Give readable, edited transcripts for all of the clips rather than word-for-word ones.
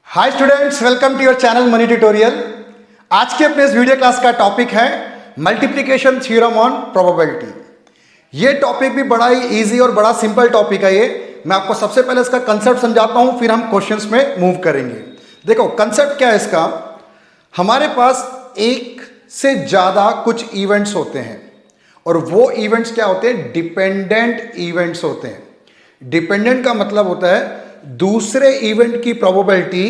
Hi students, welcome to your channel money tutorial. आज के अपने इस वीडियो क्लास का टॉपिक है मल्टीप्लिकेशन थ्योरम ऑन प्रोबेबिलिटी। ये टॉपिक भी बड़ा ही इजी और बड़ा सिंपल टॉपिक है। ये मैं आपको सबसे पहले इसका कंसेप्ट समझाता हूं, फिर हम क्वेश्चंस में मूव करेंगे। देखो कंसेप्ट क्या है इसका। हमारे पास एक से ज्यादा कुछ इवेंट्स होते हैं और वो इवेंट्स क्या होते हैं? डिपेंडेंट इवेंट्स होते हैं। डिपेंडेंट का मतलब होता है दूसरे इवेंट की प्रोबेबिलिटी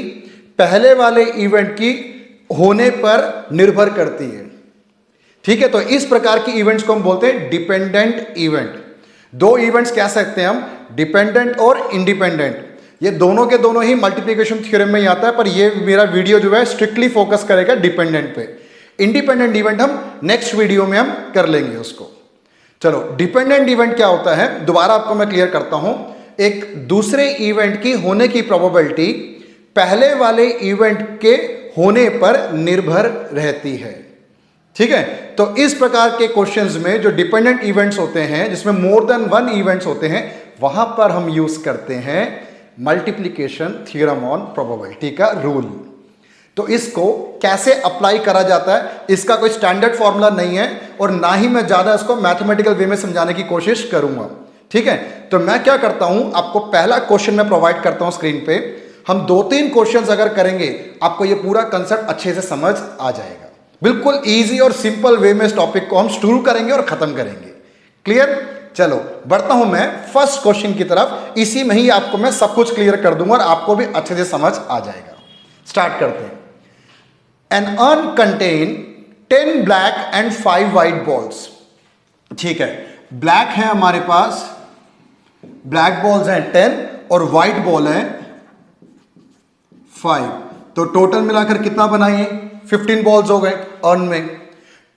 पहले वाले इवेंट की होने पर निर्भर करती है। ठीक है, तो इस प्रकार की इवेंट्स को हम बोलते हैं डिपेंडेंट इवेंट। दो इवेंट्स कह सकते हैं हम, डिपेंडेंट और इंडिपेंडेंट। ये दोनों के दोनों ही मल्टीप्लिकेशन थ्योरम में ही आता है, पर ये मेरा वीडियो जो है स्ट्रिक्टली फोकस करेगा डिपेंडेंट पे। इंडिपेंडेंट इवेंट हम नेक्स्ट वीडियो में हम कर लेंगे उसको। चलो, डिपेंडेंट इवेंट क्या होता है दोबारा आपको मैं क्लियर करता हूं। एक दूसरे इवेंट की होने की प्रोबेबिलिटी पहले वाले इवेंट के होने पर निर्भर रहती है। ठीक है, तो इस प्रकार के क्वेश्चंस में जो डिपेंडेंट इवेंट्स होते हैं, जिसमें मोर देन वन इवेंट्स होते हैं, वहां पर हम यूज करते हैं मल्टीप्लिकेशन थ्योरम ऑन प्रोबेबिलिटी का रूल। तो इसको कैसे अप्लाई करा जाता है, इसका कोई स्टैंडर्ड फॉर्मूला नहीं है और ना ही मैं ज्यादा इसको मैथमेटिकल वे में समझाने की कोशिश करूंगा। ठीक है, तो मैं क्या करता हूं, आपको पहला क्वेश्चन मैं प्रोवाइड करता हूं स्क्रीन पे। हम दो तीन क्वेश्चंस अगर करेंगे आपको ये पूरा कंसेप्ट अच्छे से समझ आ जाएगा। बिल्कुल इजी और सिंपल वे में इस टॉपिक को हम शुरू करेंगे और खत्म करेंगे। क्लियर? चलो बढ़ता हूं मैं फर्स्ट क्वेश्चन की तरफ। इसी में ही आपको मैं सब कुछ क्लियर कर दूंगा और आपको भी अच्छे से समझ आ जाएगा। स्टार्ट करते हैं। An urn contain 10 black and 5 white balls. ठीक है, ब्लैक है हमारे पास, ब्लैक बॉल्स हैं 10 और व्हाइट बॉल है 5। तो टोटल मिलाकर कितना बनाइए? 15 बॉल्स हो गए अर्न में।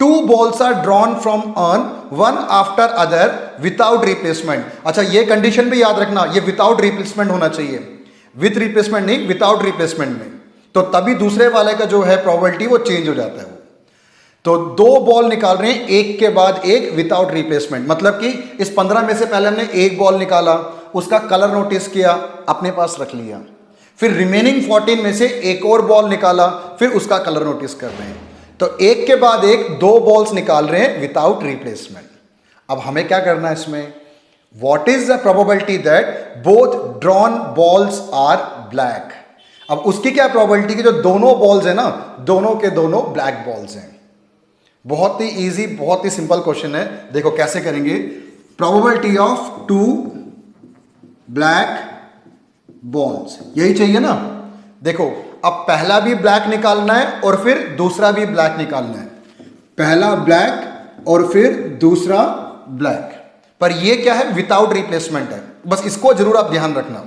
2 balls are drawn from urn one after other without replacement. अच्छा, ये कंडीशन भी याद रखना, ये विदाउट रिप्लेसमेंट होना चाहिए, विथ रिप्लेसमेंट नहीं, विदाउट रिप्लेसमेंट में। तो तभी दूसरे वाले का जो है प्रोबेबिलिटी वो चेंज हो जाता है। तो 2 बॉल निकाल रहे हैं एक के बाद एक विदाउट रिप्लेसमेंट। मतलब कि इस 15 में से पहले हमने एक बॉल निकाला, उसका कलर नोटिस किया, अपने पास रख लिया। फिर रिमेनिंग 14 में से एक और बॉल निकाला, फिर उसका कलर नोटिस कर रहे हैं। तो एक के बाद एक 2 बॉल्स निकाल रहे हैं विदाउट रिप्लेसमेंट। अब हमें क्या करना है इसमें? What is the probability that both drawn balls are black. अब उसकी क्या प्रोबेबिलिटी की जो दोनों बॉल्स है ना, दोनों के दोनों ब्लैक बॉल्स हैं। बहुत ही इजी, बहुत ही सिंपल क्वेश्चन है। देखो कैसे करेंगे। प्रोबेबिलिटी ऑफ 2 ब्लैक बॉल्स, यही चाहिए ना। देखो अब पहला भी ब्लैक निकालना है और फिर दूसरा भी ब्लैक निकालना है। पहला ब्लैक और फिर दूसरा ब्लैक, पर ये क्या है? विदाउट रिप्लेसमेंट है। बस इसको जरूर आप ध्यान रखना,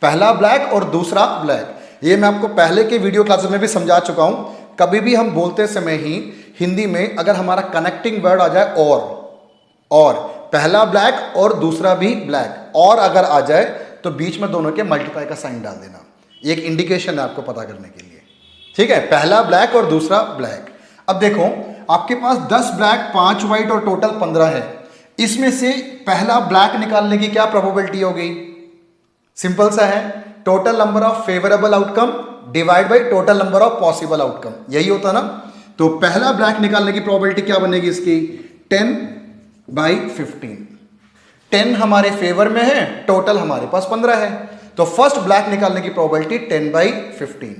पहला ब्लैक और दूसरा ब्लैक। ये मैं आपको पहले के वीडियो क्लासेस में भी समझा चुका हूं। कभी भी हम बोलते समय ही हिंदी में अगर हमारा कनेक्टिंग वर्ड आ जाए और पहला ब्लैक और दूसरा भी ब्लैक, और अगर आ जाए तो बीच में दोनों के मल्टीप्लाई का साइन डाल देना। एक इंडिकेशन है आपको पता करने के लिए। ठीक है, पहला ब्लैक और दूसरा ब्लैक। अब देखो आपके पास 10 ब्लैक 5 व्हाइट और टोटल 15 है। इसमें से पहला ब्लैक निकालने की क्या प्रोबेबिलिटी हो गई? सिंपल सा है, total number of favourable outcome divide by total number of possible outcome, यही होता ना। तो पहला ब्लैक निकालने की प्रोबेबिलिटी क्या बनेगी इसकी? 10/15। 10 हमारे फेवर में है, टोटल हमारे पास 15 है। तो फर्स्ट ब्लैक निकालने की प्रोबेबिलिटी 10/15।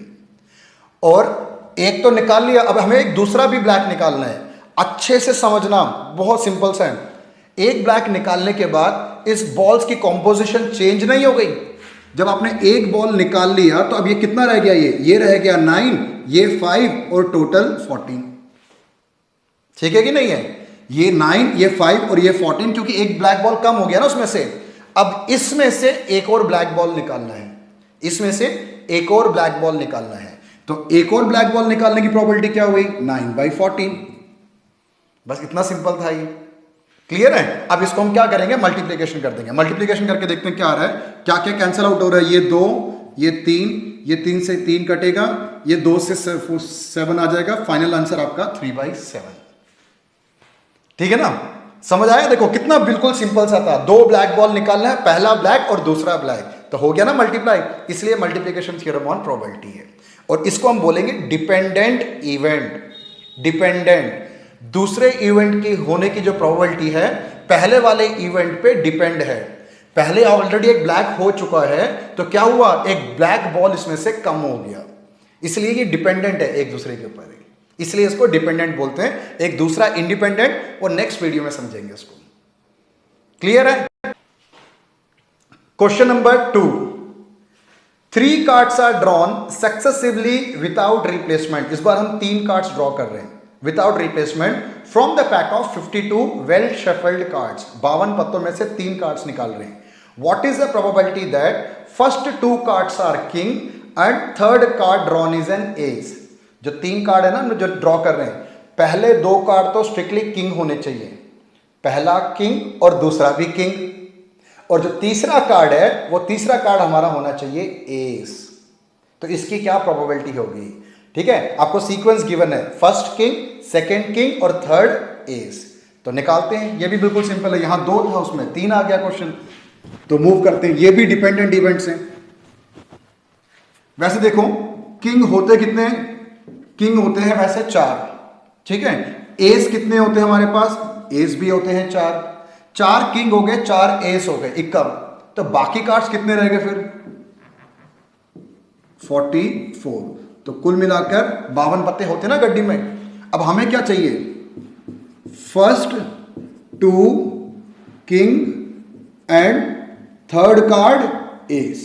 और एक तो निकाल लिया, अब हमें एक दूसरा भी ब्लैक निकालना है। अच्छे से समझना, बहुत सिंपल सा है। एक ब्लैक निकालने के बाद इस बॉल्स की कॉम्पोजिशन चेंज नहीं हो गई। जब आपने एक बॉल निकाल लिया तो अब ये कितना रह गया? ये रह गया 9, ये 5 और टोटल 14। ठीक है कि नहीं है? ये 9, ये 5 और ये 14, क्योंकि एक ब्लैक बॉल कम हो गया ना उसमें से। अब इसमें से एक और ब्लैक बॉल निकालना है, इसमें से एक और ब्लैक बॉल निकालना है। तो एक और ब्लैक बॉल निकालने की प्रोबेबिलिटी क्या हुई? 9/14। बस इतना सिंपल था ये। क्लियर है? अब इसको हम क्या करेंगे? मल्टीप्लिकेशन कर देंगे। मल्टीप्लिकेशन करके देखते हैं क्या आ रहा है, क्या क्या कैंसिल आउट हो रहा है। ये 2, ये 3, ये 3 से 3 कटेगा, ये 2 से 7 आ जाएगा। फाइनल आंसर आपका 3/7। ठीक है ना? समझ आया? देखो कितना बिल्कुल सिंपल सा था। 2 ब्लैक बॉल निकालना है, पहला ब्लैक और दूसरा ब्लैक। तो हो गया ना मल्टीप्लाई, इसलिए मल्टीप्लिकेशन थ्योरम ऑन प्रोबेबिलिटी है। और इसको हम बोलेंगे डिपेंडेंट इवेंट। डिपेंडेंट, दूसरे इवेंट की होने की जो प्रोबेबिलिटी है पहले वाले इवेंट पे डिपेंड है। पहले ऑलरेडी एक ब्लैक हो चुका है, तो क्या हुआ, एक ब्लैक बॉल इसमें से कम हो गया, इसलिए ये डिपेंडेंट है एक दूसरे के ऊपर, इसलिए इसको डिपेंडेंट बोलते हैं। एक दूसरा इंडिपेंडेंट, और नेक्स्ट वीडियो में समझेंगे इसको। क्लियर है? Question number 2, 3 cards are drawn successively without replacement. इस बार हम 3 कार्ड्स ड्रॉ कर रहे हैं without replacement from the pack of 52 well shuffled cards. 52 पत्तों में से 3 कार्ड्स निकाल रहे हैं। What is the probability that first 2 cards are king and third card drawn is an ace. जो 3 कार्ड है ना जो ड्रॉ कर रहे हैं, पहले 2 कार्ड तो स्ट्रिक्टली किंग होने चाहिए, पहला किंग और दूसरा भी किंग, और जो तीसरा कार्ड है वो तीसरा कार्ड हमारा होना चाहिए एस। तो इसकी क्या प्रोबेबिलिटी होगी? ठीक है, आपको सीक्वेंस गिवन है, फर्स्ट किंग, सेकंड किंग और थर्ड एस। तो निकालते हैं, ये भी बिल्कुल सिंपल है। यहां 2 था, उसमें 3 आ गया क्वेश्चन, तो मूव करते हैं। ये भी डिपेंडेंट इवेंट्स हैं। वैसे देखो किंग होते कितने हैं? किंग होते हैं वैसे 4, ठीक है। एस कितने होते हैं हमारे पास? एस भी होते हैं 4। 4 किंग हो गए, 4 एस हो गए, इक्कम। तो बाकी कार्ड्स कितने रह गए फिर? 44। तो कुल मिलाकर 52 पत्ते होते ना गड्डी में। अब हमें क्या चाहिए? First 2 king and third card S.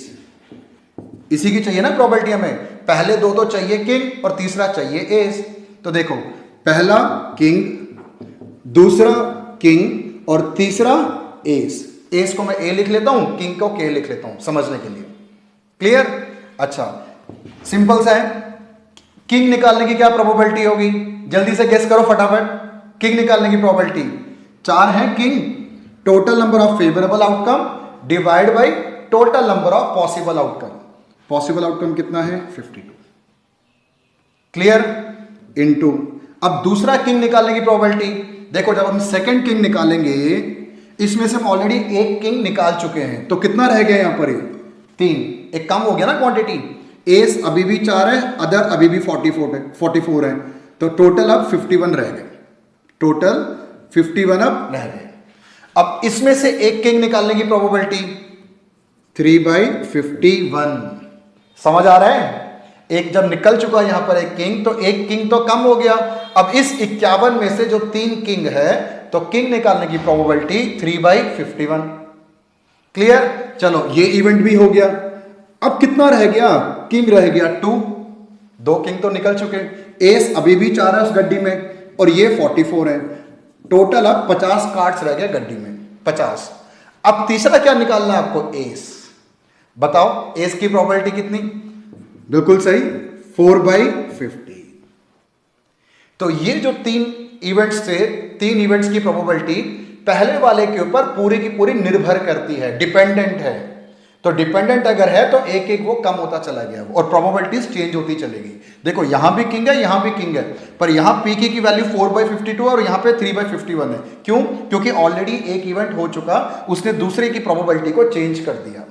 इसी की चाहिए ना प्रोबेबिलिटी हमें। पहले 2 तो चाहिए किंग और तीसरा चाहिए एस। तो देखो, पहला किंग, दूसरा किंग और तीसरा एस। एस को मैं ए लिख लेता हूं, किंग को के लिख लेता हूं समझने के लिए। क्लियर? अच्छा, सिंपल सा है। किंग निकालने की क्या प्रोबेबिलिटी होगी? जल्दी से गेस करो फटाफट। किंग निकालने की प्रोबेबिलिटी 4 है king, total number of favourable outcome divide by total number of possible outcome. Possible outcome कितना है? 52। क्लियर? इनटू, अब दूसरा किंग निकालने की प्रोबेबिलिटी देखो, जब हम सेकंड किंग निकालेंगे, इसमें से हम ऑलरेडी एक किंग निकाल चुके हैं, तो कितना रह गया यहां पर? 3। एक कम हो गया ना क्वांटिटी। एस अभी भी 4 है, अदर अभी भी 44 है, तो टोटल अब 51 रह गए। टोटल 51 अब रह गए। अब इसमें से एक किंग निकालने की प्रोबेबिलिटी 3/51। समझ आ रहा है? एक जब निकल चुका यहां पर एक किंग, तो एक किंग तो कम हो गया। अब इस 51 में से जो 3 किंग है, तो किंग निकालने की प्रोबेबिलिटी 3/51। क्लियर? चलो, ये इवेंट भी हो गया। अब कितना रह गया? किंग रह गया 2। 2 किंग तो निकल चुके। एस अभी भी 4 है उस गड्डी में, और ये 44 है। टोटल अब 50 कार्ड्स रह गए गड्डी में, 50। अब तीसरा क्या निकालना है आपको? एस। बताओ एस की प्रोबेबिलिटी कितनी? बिल्कुल सही, 4/50। तो ये जो 3 इवेंट्स थे, 3 इवेंट्स की प्रोबेबिलिटी पहले वाले के ऊपर पूरी की पूरी निर्भर करती है, डिपेंडेंट है। तो डिपेंडेंट अगर है तो एक एक वो कम होता चला गया, और प्रोबेबिलिटीज चेंज होती चलेगी। देखो, यहां भी किंग है, यहां भी किंग है, पर यहां पी की वैल्यू 4/52 है और यहां पे 3/51 है। क्यों? क्योंकि ऑलरेडी एक इवेंट हो चुका, उसने दूसरे की प्रोबेबिलिटी को चेंज कर दिया।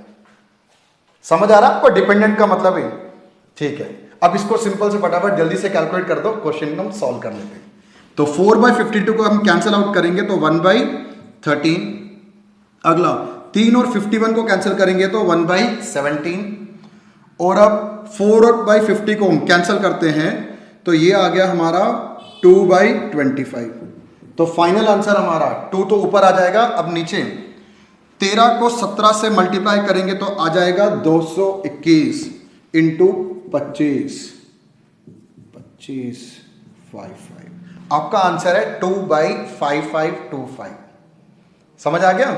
समझ आ रहा आपको डिपेंडेंट का मतलब है? ठीक है, अब इसको सिंपल से फटाफट जल्दी से कैलकुलेट कर दो, क्वेश्चन हम सॉल्व कर लेते हैं। तो 4/52 को हम कैंसिल आउट करेंगे तो 1/13। अगला 3 और 51 को कैंसिल करेंगे तो 1/17। और अब 4/50 को हम कैंसिल करते हैं तो ये आ गया हमारा 2/25। तो फाइनल आंसर हमारा 2 तो ऊपर आ जाएगा। अब नीचे 13 को 17 से मल्टीप्लाई करेंगे तो आ जाएगा 221 इंटू 25। 55। आपका आंसर है 2/5525। समझ आ गया?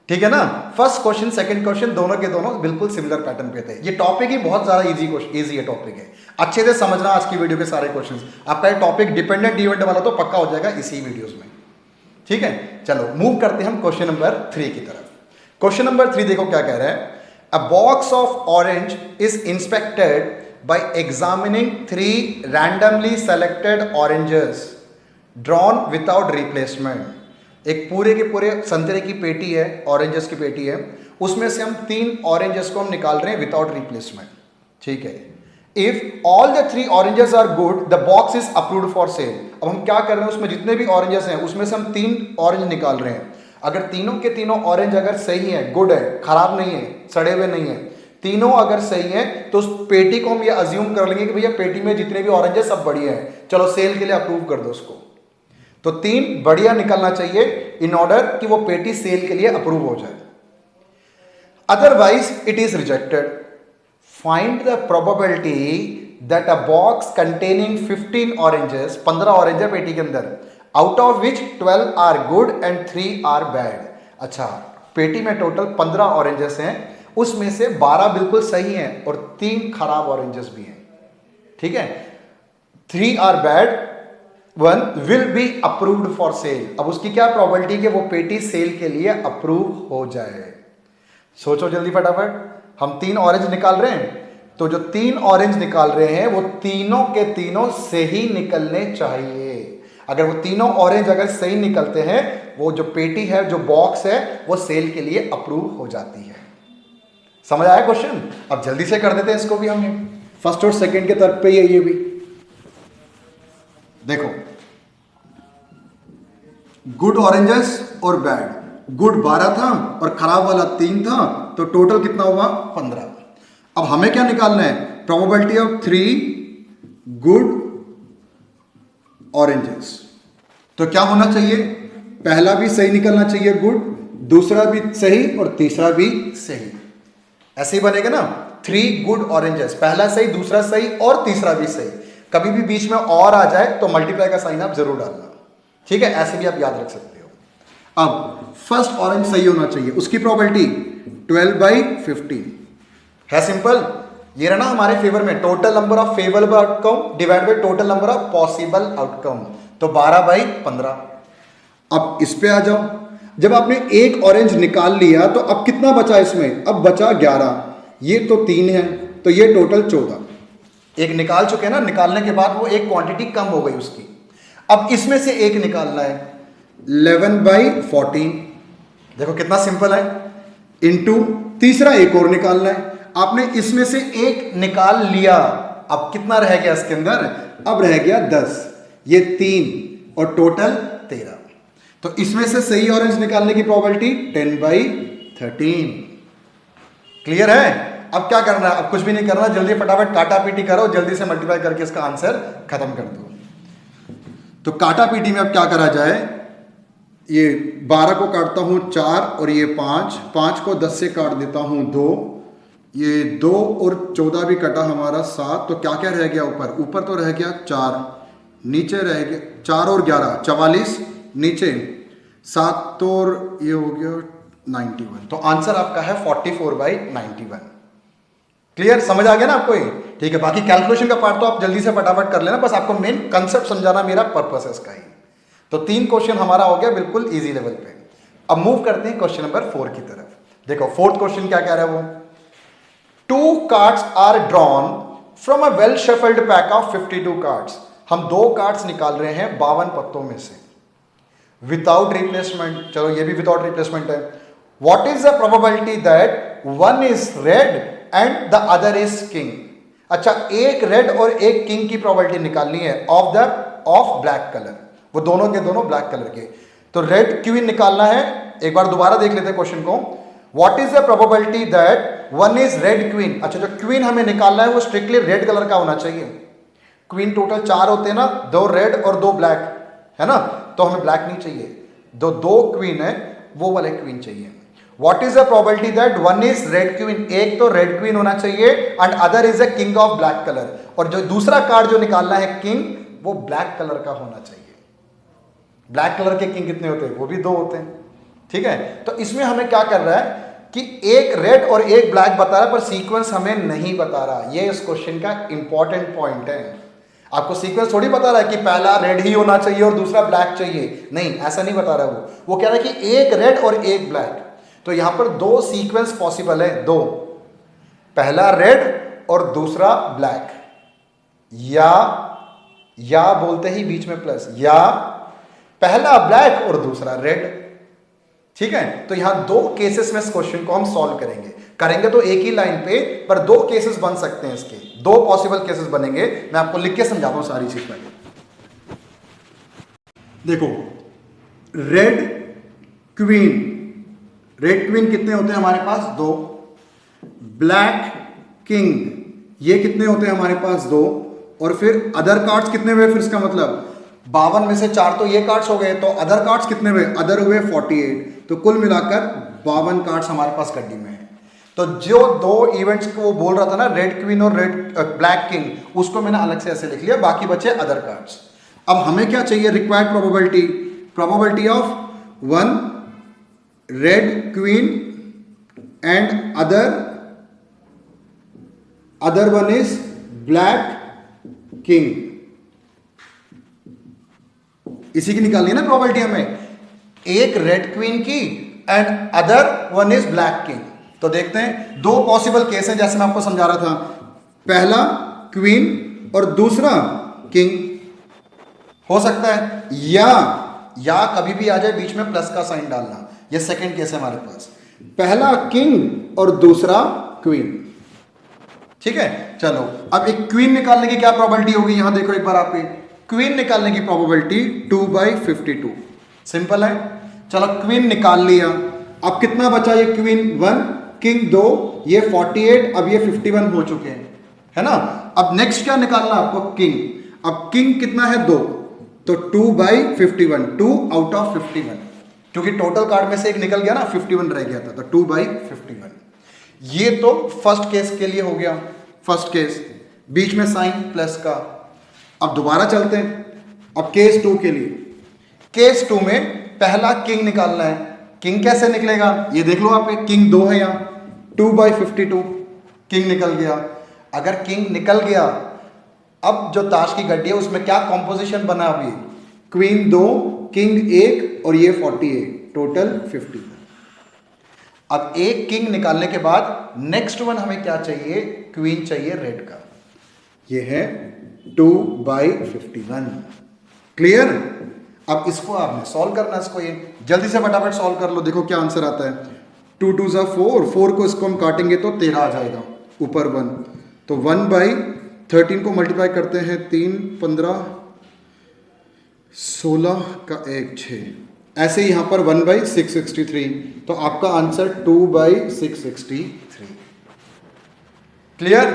ठीक है ना? फर्स्ट क्वेश्चन सेकंड क्वेश्चन दोनों के दोनों बिल्कुल सिमिलर पैटर्न पे थे। ये टॉपिक ही बहुत ज्यादा इजी है टॉपिक है। अच्छे से समझना आज की वीडियो के सारे क्वेश्चंस। आपका ये टॉपिक डिपेंडेंट इवेंट वाला तो पक्का हो जाएगा इसी वीडियोस में। ठीक है, चलो मूव करते हैं हम क्वेश्चन नंबर 3 की तरफ। क्वेश्चन नंबर 3 देखो क्या कह रहा है। अ box of orange is inspected by examining 3 randomly selected oranges drawn without replacement। एक पूरे के पूरे संतरे की पेटी है, ऑरेंजेस की पेटी है, उसमें से हम 3 ऑरेंजेस को हम निकाल रहे हैं विदाउट रिप्लेसमेंट, ठीक है। If all the 3 oranges are good the box is approved for sale. अब हम क्या कर रहे हैं, उसमें जितने भी ऑरेंजेस हैं उसमें से हम 3 ऑरेंज निकाल रहे हैं। अगर तीनों के तीनों ऑरेंज अगर सही है, गुड है, खराब नहीं है, सड़े हुए नहीं है, तीनों अगर सही है तो उस पेटी को हम ये अज्यूम कर लेंगे कि भैया पेटी में जितने भी ऑरेंज है सब बढ़िया है, चलो सेल के लिए अप्रूव कर दो उसको। तो 3 बढ़िया निकलना चाहिए इन ऑर्डर कि वो पेटी सेल के लिए अप्रूव हो जाए, otherwise it is rejected. Find the probability that a box containing 15 oranges, 15 orange है पेटी के अंदर, out of which 12 are good and 3 are bad. अच्छा, पेटी में टोटल 15 ऑरेंजेस हैं, उसमें से 12 बिल्कुल सही हैं और 3 खराब ऑरेंजेस भी हैं, ठीक है। 3 are bad, 1 will be approved for sale. अब उसकी क्या प्रोबेबिलिटी कि वो पेटी सेल के लिए अप्रूव हो जाए। सोचो जल्दी फटाफट। हम 3 ऑरेंज निकाल रहे हैं, तो जो 3 ऑरेंज निकाल रहे हैं वो तीनों के तीनों से ही निकलने चाहिए। अगर वो तीनों ऑरेंज अगर सही निकलते हैं, वो जो पेटी है, जो बॉक्स है, वो सेल के लिए अप्रूव हो जाती है। समझ आया क्वेश्चन? अब जल्दी से कर देते हैं इसको भी हम, फर्स्ट और सेकंड के तर्क पे ये भी देखो, गुड ऑरेंजेस और बैड। गुड 12 था और खराब वाला 3 था, तो टोटल कितना हुआ 15। अब हमें क्या निकालना है, प्रोबेबिलिटी ऑफ 3 गुड ऑरेंजेस। तो क्या होना चाहिए, पहला भी सही निकलना चाहिए गुड, दूसरा भी सही और तीसरा भी सही। ऐसे ही बनेगा ना, 3 गुड ऑरेंजेस, पहला सही, दूसरा सही और तीसरा भी सही। कभी भी बीच में और आ जाए तो मल्टीप्लाई का साइन आप जरूर डालना, ठीक है। ऐसे भी आप याद रख सकते हो। अब फर्स्ट ऑरेंज सही होना चाहिए, उसकी प्रोबेबिलिटी 12/15 है, सिंपल। ये रहा ना हमारे फेवर में, total number of favourable outcome divide by total number of possible outcome, तो 12/15। अब इस पे आ जाओ, जब आपने एक ऑरेंज निकाल लिया तो अब कितना बचा इसमें, अब बचा 11, ये तो 3 है, तो ये टोटल 14। एक निकाल चुके हैं ना, निकालने के बाद वो एक क्वांटिटी कम हो गई उसकी। अब इसमें से एक निकालना है, 11/14, देखो कितना सिंपल है, इनटू तीसरा एक और निकालना है। आपने इसमें से एक निकाल लिया, अब कितना रह गया इसके अंदर, अब रह गया 10, ये 3 और टोटल 13। तो इसमें से सही ऑरेंज निकालने की प्रोबेबिलिटी 10/13। क्लियर है? अब क्या करना है, अब कुछ भी नहीं करना, जल्दी फटाफट काटा पीटी करो, जल्दी से मल्टीप्लाई करके इसका आंसर खत्म कर दो। तो काटा पीटी में अब क्या करा जाए, ये 12 को काटता हूं 4 और ये 5 को 10 से काट देता हूं 2, ये 2 और 14 भी कटा हमारा 7, तो क्या क्या रह गया ऊपर, ऊपर तो रह गया 4, नीचे रह गया 4 और 11 44, नीचे 7 और ये हो गया 91। तो आंसर आपका है 44/91। क्लियर, समझ आ गया ना आपको ये? ठीक है, बाकी कैलकुलेशन का पार्ट तो आप जल्दी से फटाफट कर लेना, बस आपको मेन कंसेप्ट समझाना मेरा पर्पस है इसका ही। तो 3 क्वेश्चन हमारा हो गया बिल्कुल इजी लेवल पे। अब मूव करते हैं क्वेश्चन नंबर 4 की तरफ। देखो फोर्थ क्वेश्चन क्या कह रहा है वो, 2 cards are drawn from a well shuffled pack of 52 cards. हम 2 कार्ड्स निकाल रहे हैं 52 पत्तों में से, विदाउट रिप्लेसमेंट। चलो ये भी विदाउट रिप्लेसमेंट है। What is the probability that one is red and the other is king. अच्छा, एक रेड और एक किंग की प्रोबेबिलिटी निकालनी है ऑफ ब्लैक कलर, वो दोनों के दोनों ब्लैक कलर के। तो रेड क्वीन निकालना है, एक बार दोबारा देख लेते हैं क्वेश्चन को। What is the probability that one is red queen. अच्छा, जो क्वीन हमें निकालना है वो स्ट्रिक्टली रेड कलर का होना चाहिए। क्वीन टोटल 4 होते हैं ना, 2 रेड और 2 ब्लैक, है ना, तो हमें ब्लैक नहीं चाहिए, 2 क्वीन है वो वाले क्वीन चाहिए। What is the probability that one is red queen, एक तो रेड क्वीन होना चाहिए and other is a king of black colour, और जो दूसरा कार्ड जो निकालना है किंग, वो ब्लैक कलर का होना चाहिए। ब्लैक कलर के किंग कितने होते हैं, वो भी 2 होते हैं, ठीक है। तो इसमें हमें क्या कर रहा है कि एक रेड और एक ब्लैक बता रहा है, पर सीक्वेंस हमें नहीं बता रहा। ये इस क्वेश्चन का इंपॉर्टेंट पॉइंट है। आपको सीक्वेंस थोड़ी बता रहा है कि पहला रेड ही होना चाहिए और दूसरा ब्लैक चाहिए, नहीं, ऐसा नहीं बता रहा है वो कह रहा है कि एक रेड और एक ब्लैक। तो यहां पर 2 सीक्वेंस पॉसिबल है, 2, पहला रेड और दूसरा ब्लैक, या बोलते ही बीच में प्लस, या पहला ब्लैक और दूसरा रेड, ठीक है, तो यहां दो केसेस में इस क्वेश्चन को हम सॉल्व करेंगे तो एक ही लाइन पे, पर दो केसेस बन सकते हैं, इसके दो पॉसिबल केसेस बनेंगे। मैं आपको लिख के समझाता हूं सारी चीज पहले। देखो, रेड क्वीन कितने होते हैं हमारे पास? दो। ब्लैक किंग ये कितने होते हैं हमारे पास? दो। और फिर अदर कार्ड्स कितने हुए? फिर इसका मतलब 52 में से 4 तो ये कार्ड्स हो गए, तो अदर कार्ड्स कितने हुए? अदर हुए 48। तो कुल मिलाकर 52 कार्ड्स हमारे पास गड्डी में है। तो जो दो इवेंट्स को वो बोल रहा था ना, रेड क्वीन और ब्लैक किंग, उसको मैंने अलग से ऐसे लिख लिया, बाकी बचे अदर कार्ड्स। अब हमें क्या चाहिए? Required probability of one red queen and other one is black king. इसी की निकालनी है ना प्रोबेबिलिटी हमें, एक रेड क्वीन की and other one is black king. तो देखते हैं, दो पॉसिबल केस हैं जैसे मैं आपको समझा रहा था, पहला क्वीन और दूसरा किंग हो सकता है, या कभी भी आ जाए बीच में प्लस का साइन डालना। ये सेकंड केस है हमारे पास, पहला किंग और दूसरा क्वीन। ठीक है, चलो अब एक क्वीन निकालने की क्या प्रोबेबिलिटी होगी? यहां देखो एक बार, आप क्वीन निकालने की प्रोबेबिलिटी 2/52। सिंपल है, चलो क्वीन निकाल लिया। अब कितना बचा? ये क्वीन 1, किंग 2, ये 48, अब ये 51 हो चुके हैं, है ना। अब नेक्स्ट क्या निकालना आपको? किंग। अब किंग कितना है? 2, तो 2/51, 2 आउट ऑफ 51, क्योंकि टोटल कार्ड में से एक निकल गया ना, 51 रह गया था, तो 2/51। ये तो फर्स्ट केस के लिए हो गया, फर्स्ट केस, बीच में साइन प्लस का। अब दोबारा चलते हैं, अब केस 2 के लिए। केस 2 में पहला किंग निकालना है। किंग कैसे निकलेगा? ये देख लो आप, किंग 2 है यहां, 2/52 किंग निकल गया। अगर किंग निकल गया, अब जो ताश की गड्डी है उसमें क्या कॉम्पोजिशन बना? अभी क्वीन 2, किंग 1 और ये 48, टोटल 50। अब एक किंग निकालने के बाद नेक्स्ट वन हमें क्या चाहिए? क्वीन चाहिए रेड का। ये है 2/51। क्लियर? अब इसको आपने सॉल्व करना है, इसको ये जल्दी से फटाफट सॉल्व कर लो। देखो क्या आंसर आता है, 2 2 ज़ा 4, 4 को इसको हम काटेंगे तो 13 आ जाएगा, ऊपर 1, तो 1/13 को मल्टीप्लाई करते हैं, 3 15 16 का 1 6, ऐसे ही यहां पर 1/663, तो आपका आंसर 2/663। क्लियर?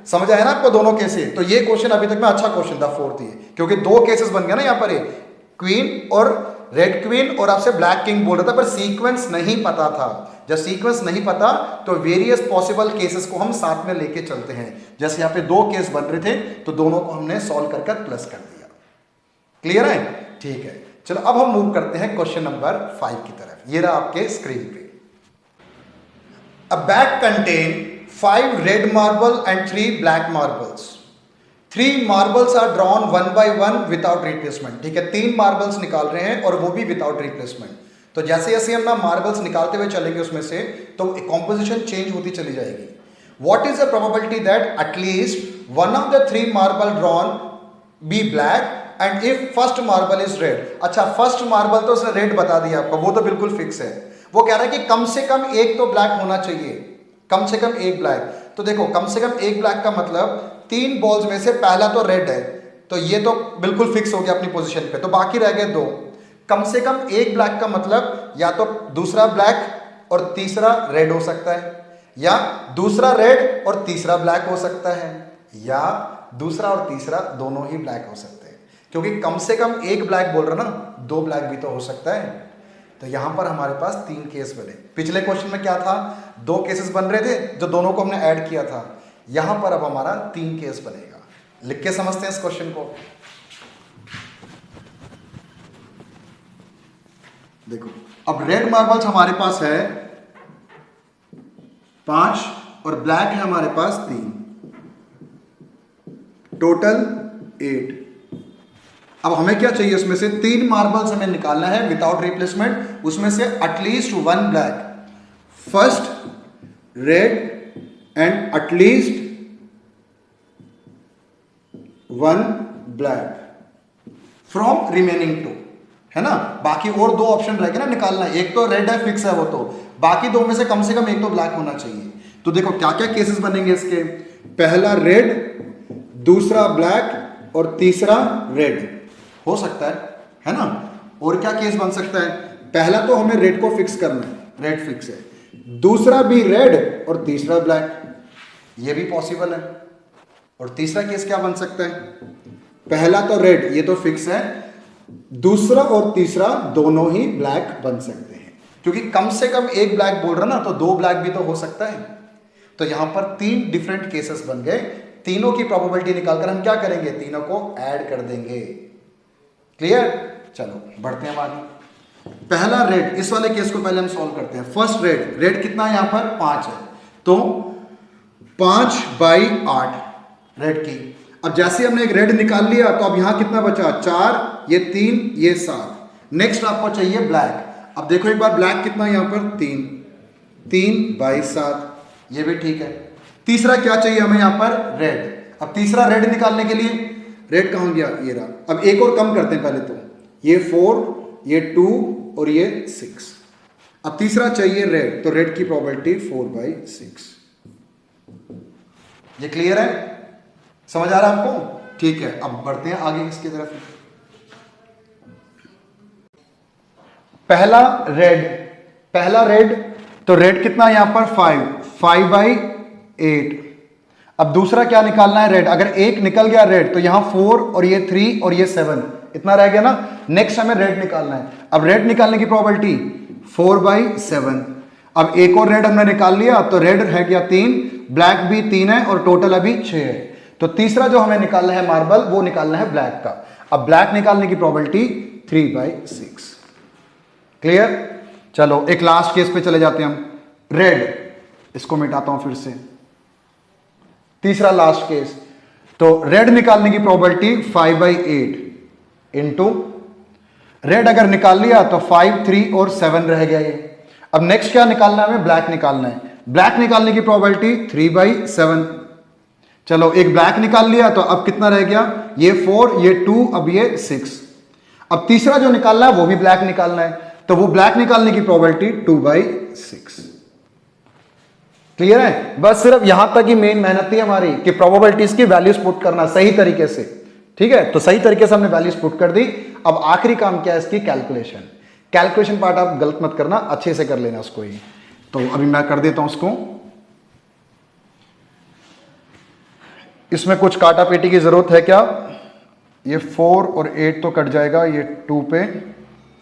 समझ आया ना आपको दोनों केसेस? तो ये क्वेश्चन अभी तक में अच्छा क्वेश्चन था, फोर्थ ये, क्योंकि दो केसेस बन गया ना यहां पर, क्वीन और रेड क्वीन और आपसे ब्लैक किंग बोल रहा था, पर सीक्वेंस नहीं पता था। जब सीक्वेंस नहीं पता तो वेरियस पॉसिबल केसेस को हम साथ में लेके चलते हैं। जैसे यहां पे दो केस बन रहे थे, तो दोनों को हमने सॉल्व कर प्लस कर दिया। क्लियर है? ठीक है, चलो अब हम मूव करते हैं क्वेश्चन नंबर 5 की तरफ। ये रहा आपके स्क्रीन पे। A bag contain 5 red marble and 3 black marbles. 3 marbles are drawn 1 by 1 without replacement. ठीक है, 3 मार्बल्स निकाल रहे हैं और वो भी विदाउट रिप्लेसमेंट। तो जैसे जैसे हम ना मार्बल्स निकालते हुए चलेंगे उसमें से, तो कॉम्पोजिशन चेंज होती चली जाएगी। What is the probability that at least one of the 3 marble drawn be black and if first marble is red. अच्छा, फर्स्ट मार्बल तो उसने रेड बता दिया आपको, वो तो बिल्कुल फिक्स है। वो कह रहा है कि कम से कम एक तो ब्लैक होना चाहिए, कम से कम एक ब्लैक। तो देखो, कम से कम एक ब्लैक का मतलब 3 बॉल्स में से पहला तो रेड है, तो ये तो बिल्कुल फिक्स हो गया अपनी पोजीशन पे, तो बाकी रह गए 2। कम से कम एक ब्लैक का मतलब या तो दूसरा ब्लैक और तीसरा रेड हो सकता है, या दूसरा रेड और तीसरा ब्लैक हो सकता है, या दूसरा और तीसरा दोनों ही ब्लैक हो सकते हैं। क्योंकि कम से कम एक ब्लैक बोल रहा ना, 2 ब्लैक भी तो हो सकता है। तो यहां पर हमारे पास 3 केस बने। पिछले क्वेश्चन में क्या था? 2 केसेस बन रहे थे जो दोनों को हमने ऐड किया था। यहां पर अब हमारा 3 केस बनेगा। लिख के समझते हैं इस क्वेश्चन को। देखो, अब रेड मार्बल्स हमारे पास है 5 और ब्लैक है हमारे पास 3, टोटल 8। अब हमें क्या चाहिए? उसमें से 3 मार्बल्स हमें निकालना है विदाउट रिप्लेसमेंट, उसमें से at least 1 black, first red and at least 1 black from remaining 2, है ना। बाकी और दो ऑप्शन रह गए ना निकालना, एक तो रेड है फिक्स है वो, तो बाकी दो में से कम एक तो ब्लैक होना चाहिए। तो देखो क्या क्या केसेस बनेंगे इसके, पहला रेड, दूसरा ब्लैक और तीसरा रेड हो सकता है ना। और क्या केस बन सकता है, पहला तो हमें रेड को फिक्स करना है, रेड फिक्स है, दूसरा भी रेड और तीसरा ब्लैक, ये भी पॉसिबल है। और तीसरा केस क्या बन सकता है, पहला तो रेड ये तो फिक्स है, दूसरा और तीसरा दोनों ही ब्लैक बन सकते हैं, क्योंकि कम से कम एक ब्लैक बोल रहा ना, तो दो ब्लैक भी तो हो सकता है। तो यहां पर तीन डिफरेंट केसेस बन गए, तीनों की प्रोबेबिलिटी निकालकर हम क्या करेंगे, तीनों को ऐड कर देंगे। क्लियर, चलो बढ़ते हैं आगे। पहला रेड, इस वाले केस को पहले हम सॉल्व करते हैं। फर्स्ट रेड, रेड कितना है यहां पर 5 है, तो 5/8 रेड की। अब जैसे हमने एक रेड निकाल लिया तो अब यहां कितना बचा, 4, ये 3, ये 7। नेक्स्ट आपको चाहिए ब्लैक। अब देखो एक बार ब्लैक कितना है यहां पर 3/7, ये भी ठीक है। तीसरा क्या चाहिए हमें यहां पर, रेड। अब तीसरा रेड निकालने के लिए, रेड कहां गया, ये रहा। अब एक और कम करते हैं पहले तो, ये 4, ये 2 और ये 6। अब तीसरा चाहिए रेड, तो रेड की प्रोबेबिलिटी 4/6। ये क्लियर है, समझ आ रहा है आपको, ठीक है। अब बढ़ते हैं आगे इसकी तरफ। पहला रेड, तो रेड कितना यहां पर 5/8। अब दूसरा क्या निकालना है, रेड। अगर एक निकल गया रेड तो यहां 4 और ये 3 और ये 7, इतना रह गया ना। नेक्स्ट हमें रेड निकालना है। अब रेड निकालने की प्रोबेबिलिटी 4/7। अब एक और रेड हमने निकाल लिया, तो रेड रह गया 3, ब्लैक भी 3 है और टोटल अभी 6 है। तो तीसरा जो हमें निकालना है मार्बल, वो निकालना है ब्लैक का। अब ब्लैक निकालने की प्रोबेबिलिटी 3/6। क्लियर, चलो एक लास्ट केस पे चले जाते हैं हम। रेड, इसको मिटाता हूं फिर से, तीसरा लास्ट केस। तो रेड निकालने की प्रोबेबिलिटी 5/8 इंटू रेड अगर निकाल लिया तो 5, 3 और 7 रह गया ये। अब नेक्स्ट क्या निकालना है, हमें ब्लैक निकालना है। ब्लैक निकालने की प्रोबेबिलिटी 3/7। चलो एक ब्लैक निकाल लिया, तो अब कितना रह गया, ये 4, ये 2, अब ये 6। अब तीसरा जो निकालना है वो भी ब्लैक निकालना है, तो वो ब्लैक निकालने की प्रोबेबिलिटी 2/6। क्लियर है, बस सिर्फ यहां तक ही मेन मेहनत थी हमारी कि प्रोबेबिलिटीज की वैल्यूज पुट करना सही तरीके से। ठीक है, तो सही तरीके से हमने वैल्यूज पुट कर दी। अब आखिरी काम क्या है इसकी, कैलकुलेशन। कैलकुलेशन पार्ट आप गलत मत करना, अच्छे से कर लेना उसको ही। तो अभी मैं कर देता हूं उसको। इसमें कुछ काटा पेटी की जरूरत है क्या, ये 4 और 8 तो कट जाएगा ये 2 पे,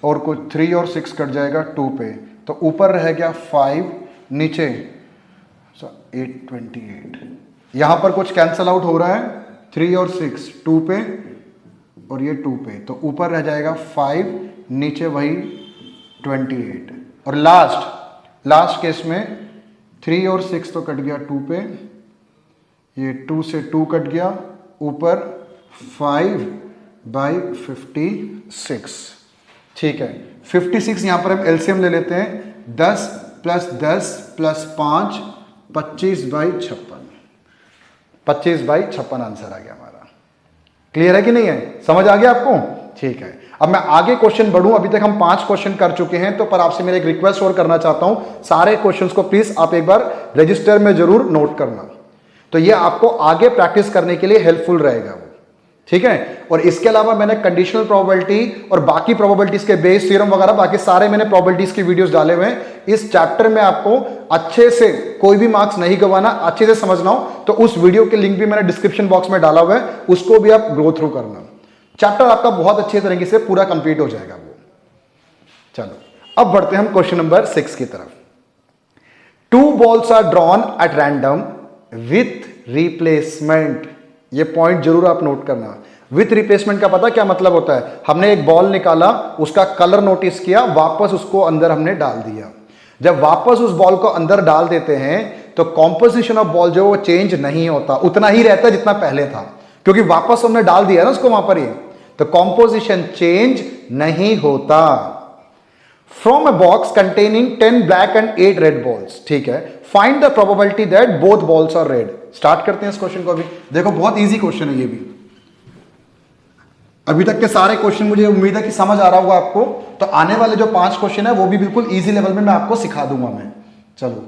और कुछ 3 और 6 कट जाएगा 2 पे, तो ऊपर रह गया 5, नीचे 828। यहां पर कुछ कैंसल आउट हो रहा है, 3 और 6 2 पे और ये 2 पे, तो ऊपर रह जाएगा 5, नीचे वही 28। और लास्ट केस में 3 और 6 तो कट गया 2 पे, ये 2 से 2 कट गया, ऊपर 5/56। ठीक है, 56 यहां पर हम एलसीएम ले लेते हैं, 10 + 10 + 5 25/56। 25/56 आंसर आ गया हमारा। क्लियर है कि नहीं है, समझ आ गया आपको, ठीक है। अब मैं आगे क्वेश्चन बढ़ूं, अभी तक हम 5 क्वेश्चन कर चुके हैं, तो पर आपसे मेरा एक रिक्वेस्ट और करना चाहता हूं, सारे क्वेश्चंस को प्लीज आप एक बार रजिस्टर में जरूर नोट करना, तो ये आपको आगे प्रैक्टिस करने के लिए हेल्पफुल रहेगा वो, ठीक है। और इसके अलावा मैंने कंडीशनल प्रोबेबिलिटी और बाकी प्रोबेबिलिटीज के बेस थ्योरम वगैरह बाकी सारे मैंने प्रोबेबिलिटीज की वीडियोस डाले हुए हैं। इस चैप्टर में आपको अच्छे से कोई भी मार्क्स नहीं गंवाना, अच्छे से समझना हो तो उस वीडियो के लिंक भी मैंने डिस्क्रिप्शन बॉक्स में डाला हुआ है, उसको भी आप गो थ्रू करना। चैप्टर आपका बहुत अच्छे तरीके से पूरा कंप्लीट हो जाएगा वो। चलो अब बढ़ते हैं हम क्वेश्चन नंबर 6 की तरफ। 2 balls are drawn at random with replacement. ये पॉइंट जरूर आप नोट करना। विथ रिप्लेसमेंट का पता क्या मतलब होता है, हमने एक बॉल निकाला, उसका कलर नोटिस किया, वापस उसको अंदर हमने डाल दिया। जब वापस उस बॉल को अंदर डाल देते हैं तो कॉम्पोजिशन ऑफ बॉल जो वो चेंज नहीं होता, उतना ही रहता है जितना पहले था, क्योंकि वापस हमने डाल दिया ना उसको वहां पर ही, तो कॉम्पोजिशन चेंज नहीं होता। From a box containing 10 black and 8 red balls, ठीक है, find the probability that both balls are red. Start करते हैं इस क्वेश्चन को। अभी देखो बहुत इजी क्वेश्चन है ये भी। अभी तक के सारे क्वेश्चन मुझे उम्मीद है कि समझ आ रहा होगा आपको। तो आने वाले जो 5 क्वेश्चन है वो भी बिल्कुल इजी लेवल में मैं आपको सिखा दूंगा मैं। चलो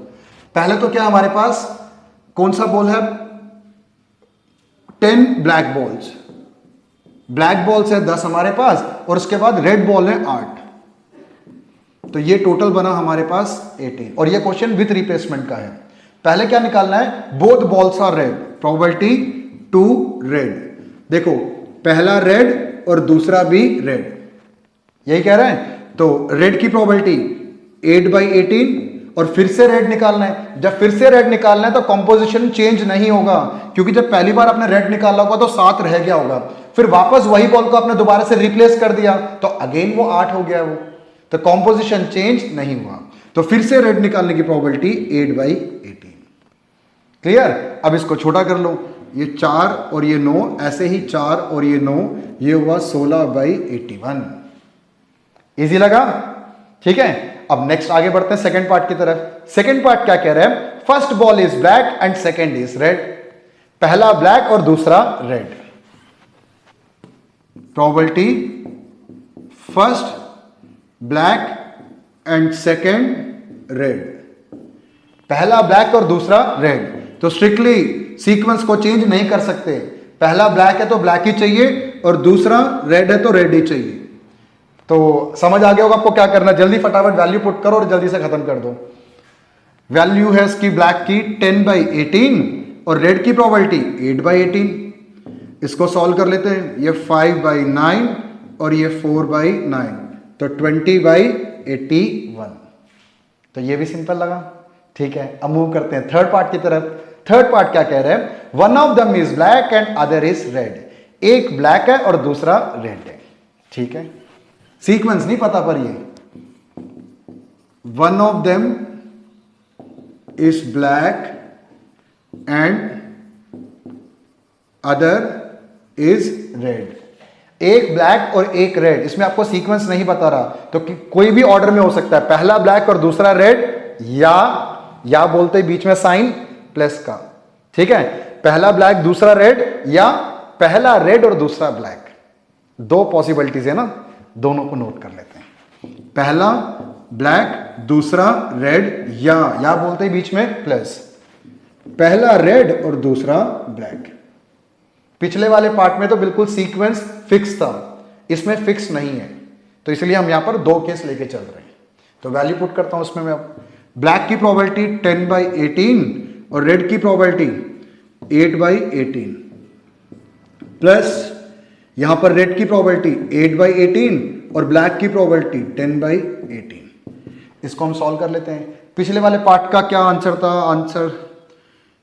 पहले तो क्या हमारे पास कौन सा बॉल है, 10 ब्लैक बॉल्स, ब्लैक बॉल्स है 10 हमारे पास, और उसके बाद रेड बॉल है 8, तो ये टोटल बना हमारे पास 18। और ये क्वेश्चन विथ रिप्लेसमेंट का है। पहले क्या निकालना है, both balls are red, probability 2 red. देखो पहला रेड और दूसरा भी रेड, यही कह रहे हैं। तो रेड की प्रोबेबिलिटी 8/18, और फिर से रेड निकालना है। जब फिर से रेड निकालना है तो कंपोजिशन चेंज नहीं होगा, क्योंकि जब पहली बार आपने रेड निकाला होगा तो 7 रह गया होगा, फिर वापस वही बॉल को आपने दोबारा से रिप्लेस कर दिया तो अगेन वो 8 हो गया, वो तो कंपोजिशन चेंज नहीं हुआ। तो फिर से रेड निकालने की प्रोबेबिलिटी 8/18। क्लियर। अब इसको छोटा कर लो, ये 4 और ये 9, ऐसे ही 4 और ये 9, ये हुआ 16/81। इजी लगा, ठीक है। अब नेक्स्ट आगे बढ़ते हैं सेकंड पार्ट की तरफ। सेकंड पार्ट क्या कह रहे हैं, first ball is black and second is red, पहला ब्लैक और दूसरा red. Probability first black and second red, पहला ब्लैक और दूसरा रेड। तो स्ट्रिक्टली सीक्वेंस को चेंज नहीं कर सकते, पहला ब्लैक है तो ब्लैक ही चाहिए और दूसरा रेड है तो रेड ही चाहिए। तो समझ आ गया होगा आपको क्या करना है, जल्दी फटाफट वैल्यू पुट करो और जल्दी से खत्म कर दो। वैल्यू है इसकी ब्लैक की 10/18 और रेड की प्रोबेबिलिटी 8/18। इसको सॉल्व कर लेते हैं, ये 5/9 और ये 4/9, तो 20/81। तो ये भी सिंपल लगा, ठीक है। अब मूव करते हैं थर्ड पार्ट की तरफ। थर्ड पार्ट क्या कह रहे हैं, one of them is black and other is red, एक ब्लैक है और दूसरा रेड है, ठीक है। सीक्वेंस नहीं पता पर ये one of them is black and other is red, एक ब्लैक और एक रेड, इसमें आपको सीक्वेंस नहीं बता रहा, तो कोई भी ऑर्डर में हो सकता है, पहला ब्लैक और दूसरा रेड, या बोलते बीच में साइन प्लस का, ठीक है। पहला ब्लैक दूसरा रेड, या पहला रेड और दूसरा ब्लैक, दो पॉसिबिलिटीज है ना, दोनों को नोट कर लेते हैं। पहला ब्लैक दूसरा रेड, या बोलते बीच में प्लस, पहला रेड और दूसरा ब्लैक। पिछले वाले पार्ट में तो बिल्कुल सीक्वेंस फिक्स था, इसमें फिक्स नहीं है, तो इसलिए हम यहां पर 2 केस लेके चल रहे हैं। तो वैल्यू पुट करता हूं उसमें मैं। अब ब्लैक की प्रोबेबिलिटी 10/18 और रेड की प्रोबेबिलिटी 8/18, प्लस यहां पर रेड की प्रोबेबिलिटी 8/18 और ब्लैक की प्रोबेबिलिटी 10/18। इसको हम सॉल्व कर लेते हैं। पिछले वाले पार्ट का क्या आंसर था, आंसर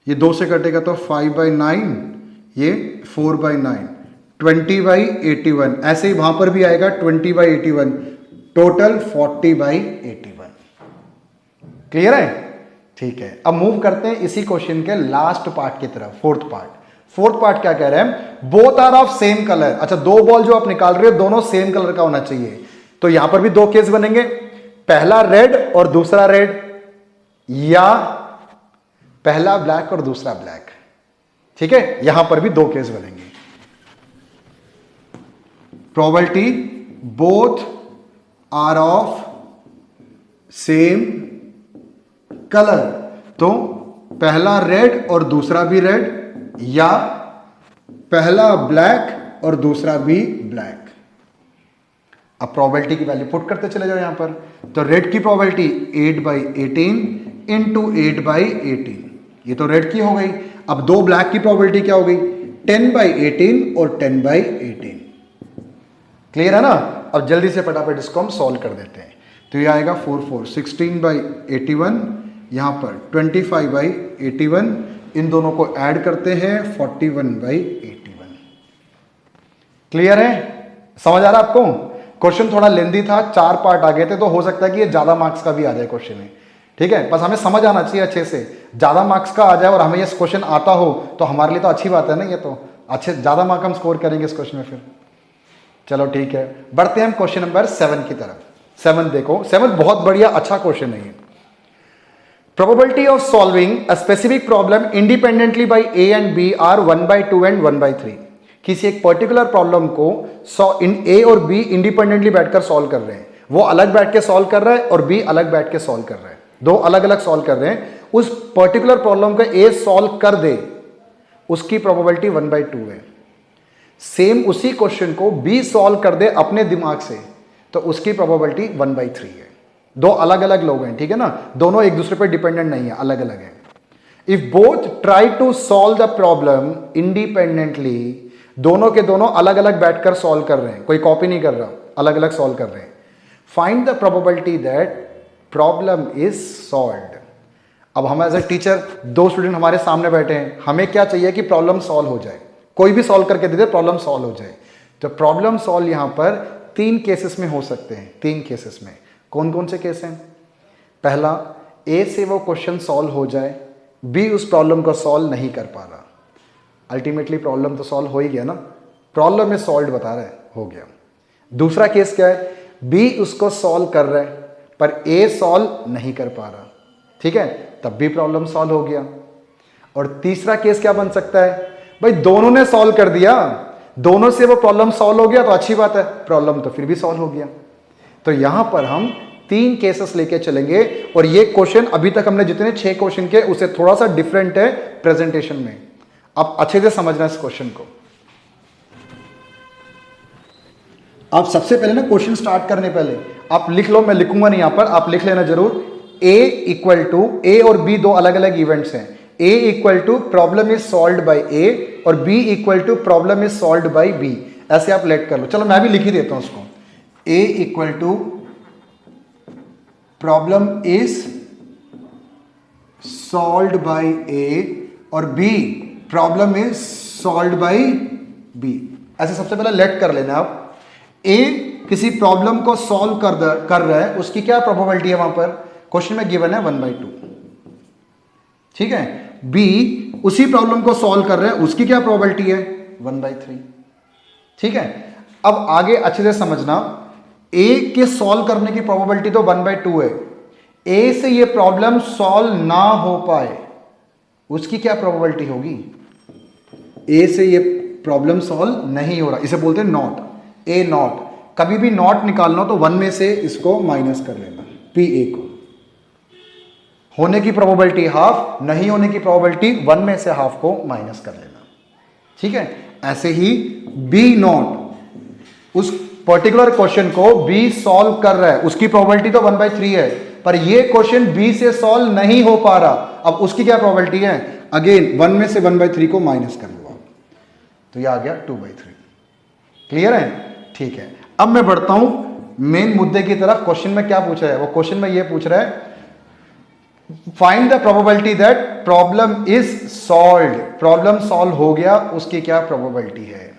ये 2 से कटेगा तो 5/9, ये 4/9, 20/81। ऐसे ही वहां पर भी आएगा 20/81, टोटल 40/81। क्लियर है, ठीक है। अब मूव करते हैं इसी क्वेश्चन के लास्ट पार्ट की तरफ, फोर्थ पार्ट। फोर्थ पार्ट क्या कह रहे हैं, both are of same colour. अच्छा, 2 बॉल जो आप निकाल रहे हो दोनों सेम कलर का होना चाहिए, तो यहां पर भी 2 केस बनेंगे, पहला रेड और दूसरा रेड, या पहला ब्लैक और दूसरा ब्लैक, ठीक है। यहां पर भी 2 केस बनेंगे। Probability both are of same colour, तो पहला रेड और दूसरा भी रेड, या पहला ब्लैक और दूसरा भी ब्लैक। अब प्रोबेबिलिटी की वैल्यू पुट करते चले जाओ यहां पर। तो रेड की प्रोबेबिलिटी 8/18 इंटू 8/18, ये तो रेड की हो गई। अब 2 ब्लैक की प्रोबेबिलिटी क्या हो गई, 10/18 और 10/18। क्लियर है ना। अब जल्दी से फटाफट इसको हम सॉल्व कर देते हैं। तो ये आएगा 4 16/81, यहां पर 25/81, इन दोनों को ऐड करते हैं 41/81। क्लियर है, समझ आ रहा है आपको। क्वेश्चन थोड़ा लेंदी था, 4 पार्ट आ गए थे, तो हो सकता है कि ये ज्यादा मार्क्स का भी आ जाए क्वेश्चन में, ठीक है। बस हमें समझ आना चाहिए अच्छे से, ज्यादा मार्क्स का आ जाए और हमें ये क्वेश्चन आता हो तो हमारे लिए तो अच्छी बात है ना, ये तो अच्छे ज्यादा मार्क हम स्कोर करेंगे इस क्वेश्चन में फिर। चलो ठीक है, बढ़ते हैं हम क्वेश्चन नंबर 7 की तरफ। 7 देखो, 7 बहुत बढ़िया अच्छा क्वेश्चन है ये। Probability of solving a specific problem independently by A and B are 1/2 and 1/3. किसी एक पर्टिकुलर प्रॉब्लम को ए और बी इंडिपेंडेंटली बैठकर सॉल्व कर रहे हैं, वो अलग बैठ के सॉल्व कर रहा है और बी अलग बैठ के सॉल्व कर रहा है, दो अलग अलग सॉल्व कर रहे हैं, उस पर्टिकुलर प्रॉब्लम का ए सॉल्व कर दे, उसकी प्रोबेबिलिटी 1/2 है। सेम उसी क्वेश्चन को बी सॉल्व कर दे अपने दिमाग से, तो उसकी प्रोबेबिलिटी 1/3 है। दो अलग अलग लोग हैं, ठीक है ना, दोनों एक दूसरे पर डिपेंडेंट नहीं है, अलग अलग है। If both try to solve the problem independently, दोनों के दोनों अलग अलग बैठकर सॉल्व कर रहे हैं, कोई कॉपी नहीं कर रहा, अलग अलग सॉल्व कर रहे हैं। Find the probability that problem is solved. अब हम एज ए टीचर, दो स्टूडेंट हमारे सामने बैठे हैं, हमें क्या चाहिए कि प्रॉब्लम सॉल्व हो जाए, कोई भी सॉल्व करके दे दे, प्रॉब्लम सॉल्व हो जाए। तो प्रॉब्लम सॉल्व यहां पर 3 केसेस में हो सकते हैं। 3 केसेस में कौन कौन से केस हैं? पहला, ए से वो क्वेश्चन सॉल्व हो जाए, बी उस प्रॉब्लम को सॉल्व नहीं कर पा रहा, अल्टीमेटली प्रॉब्लम तो सॉल्व हो ही गया ना, प्रॉब्लम इज सॉल्व्ड बता रहा है, हो गया। दूसरा केस क्या है? बी उसको सॉल्व कर रहा है पर ए सॉल्व नहीं कर पा रहा, ठीक है, तब भी प्रॉब्लम सॉल्व हो गया। और तीसरा केस क्या बन सकता है? भाई दोनों ने सॉल्व कर दिया, दोनों से वो प्रॉब्लम सॉल्व हो गया तो अच्छी बात है, प्रॉब्लम तो फिर भी सॉल्व हो गया। तो यहां पर हम 3 केसेस लेके चलेंगे, और ये क्वेश्चन अभी तक हमने जितने 6 क्वेश्चन के उससे थोड़ा सा डिफरेंट है प्रेजेंटेशन में। आप अच्छे से समझना इस क्वेश्चन को। आप सबसे पहले ना क्वेश्चन स्टार्ट करने पहले आप लिख लो, मैं लिखूंगा नहीं यहां पर, आप लिख लेना जरूर। ए इक्वल टू, ए और बी दो अलग अलग इवेंट्स हैं। A equal to problem is solved by A और B equal to problem is solved by B, ऐसे आप लेट कर लो। चलो मैं भी लिख ही देता हूं उसको। A equal to problem is solved by A और B problem is solved by B, ऐसे सबसे पहले लेट कर लेना आप। ए किसी प्रॉब्लम को सॉल्व कर रहा है, उसकी क्या प्रोबेबिलिटी है? वहां पर क्वेश्चन में गिवन है 1/2, ठीक है। बी उसी प्रॉब्लम को सॉल्व कर रहा है, उसकी क्या प्रोबेबिलिटी है? 1/3, ठीक है। अब आगे अच्छे से समझना, ए के सॉल्व करने की प्रोबेबिलिटी तो 1/2 है। ए से ये प्रॉब्लम सॉल्व ना हो पाए, उसकी क्या प्रोबेबिलिटी होगी? ए से ये प्रॉब्लम सॉल्व नहीं हो रहा, इसे बोलते हैं नॉट, ए नॉट। कभी भी नॉट निकालना तो 1 में से इसको माइनस कर लेना, पी ए को। होने की प्रोबेबिलिटी हाफ, नहीं होने की प्रोबेबिलिटी 1 में से हाफ को माइनस कर लेना, ठीक है। ऐसे ही बी नॉट, उस पर्टिकुलर क्वेश्चन को बी सॉल्व कर रहा है, उसकी प्रोबेबिलिटी तो 1/3 है, पर ये क्वेश्चन बी से सॉल्व नहीं हो पा रहा, अब उसकी क्या प्रोबेबिलिटी है? अगेन 1 में से 1/3 को माइनस कर लो, तो ये आ गया 2/3। क्लियर है? ठीक है। अब मैं बढ़ता हूं मेन मुद्दे की तरफ। क्वेश्चन में क्या पूछ रहा है? वो क्वेश्चन में ये पूछ रहा है, find the probability that problem is solved. Problem solve हो गया, उसकी क्या प्रोबेबिलिटी है?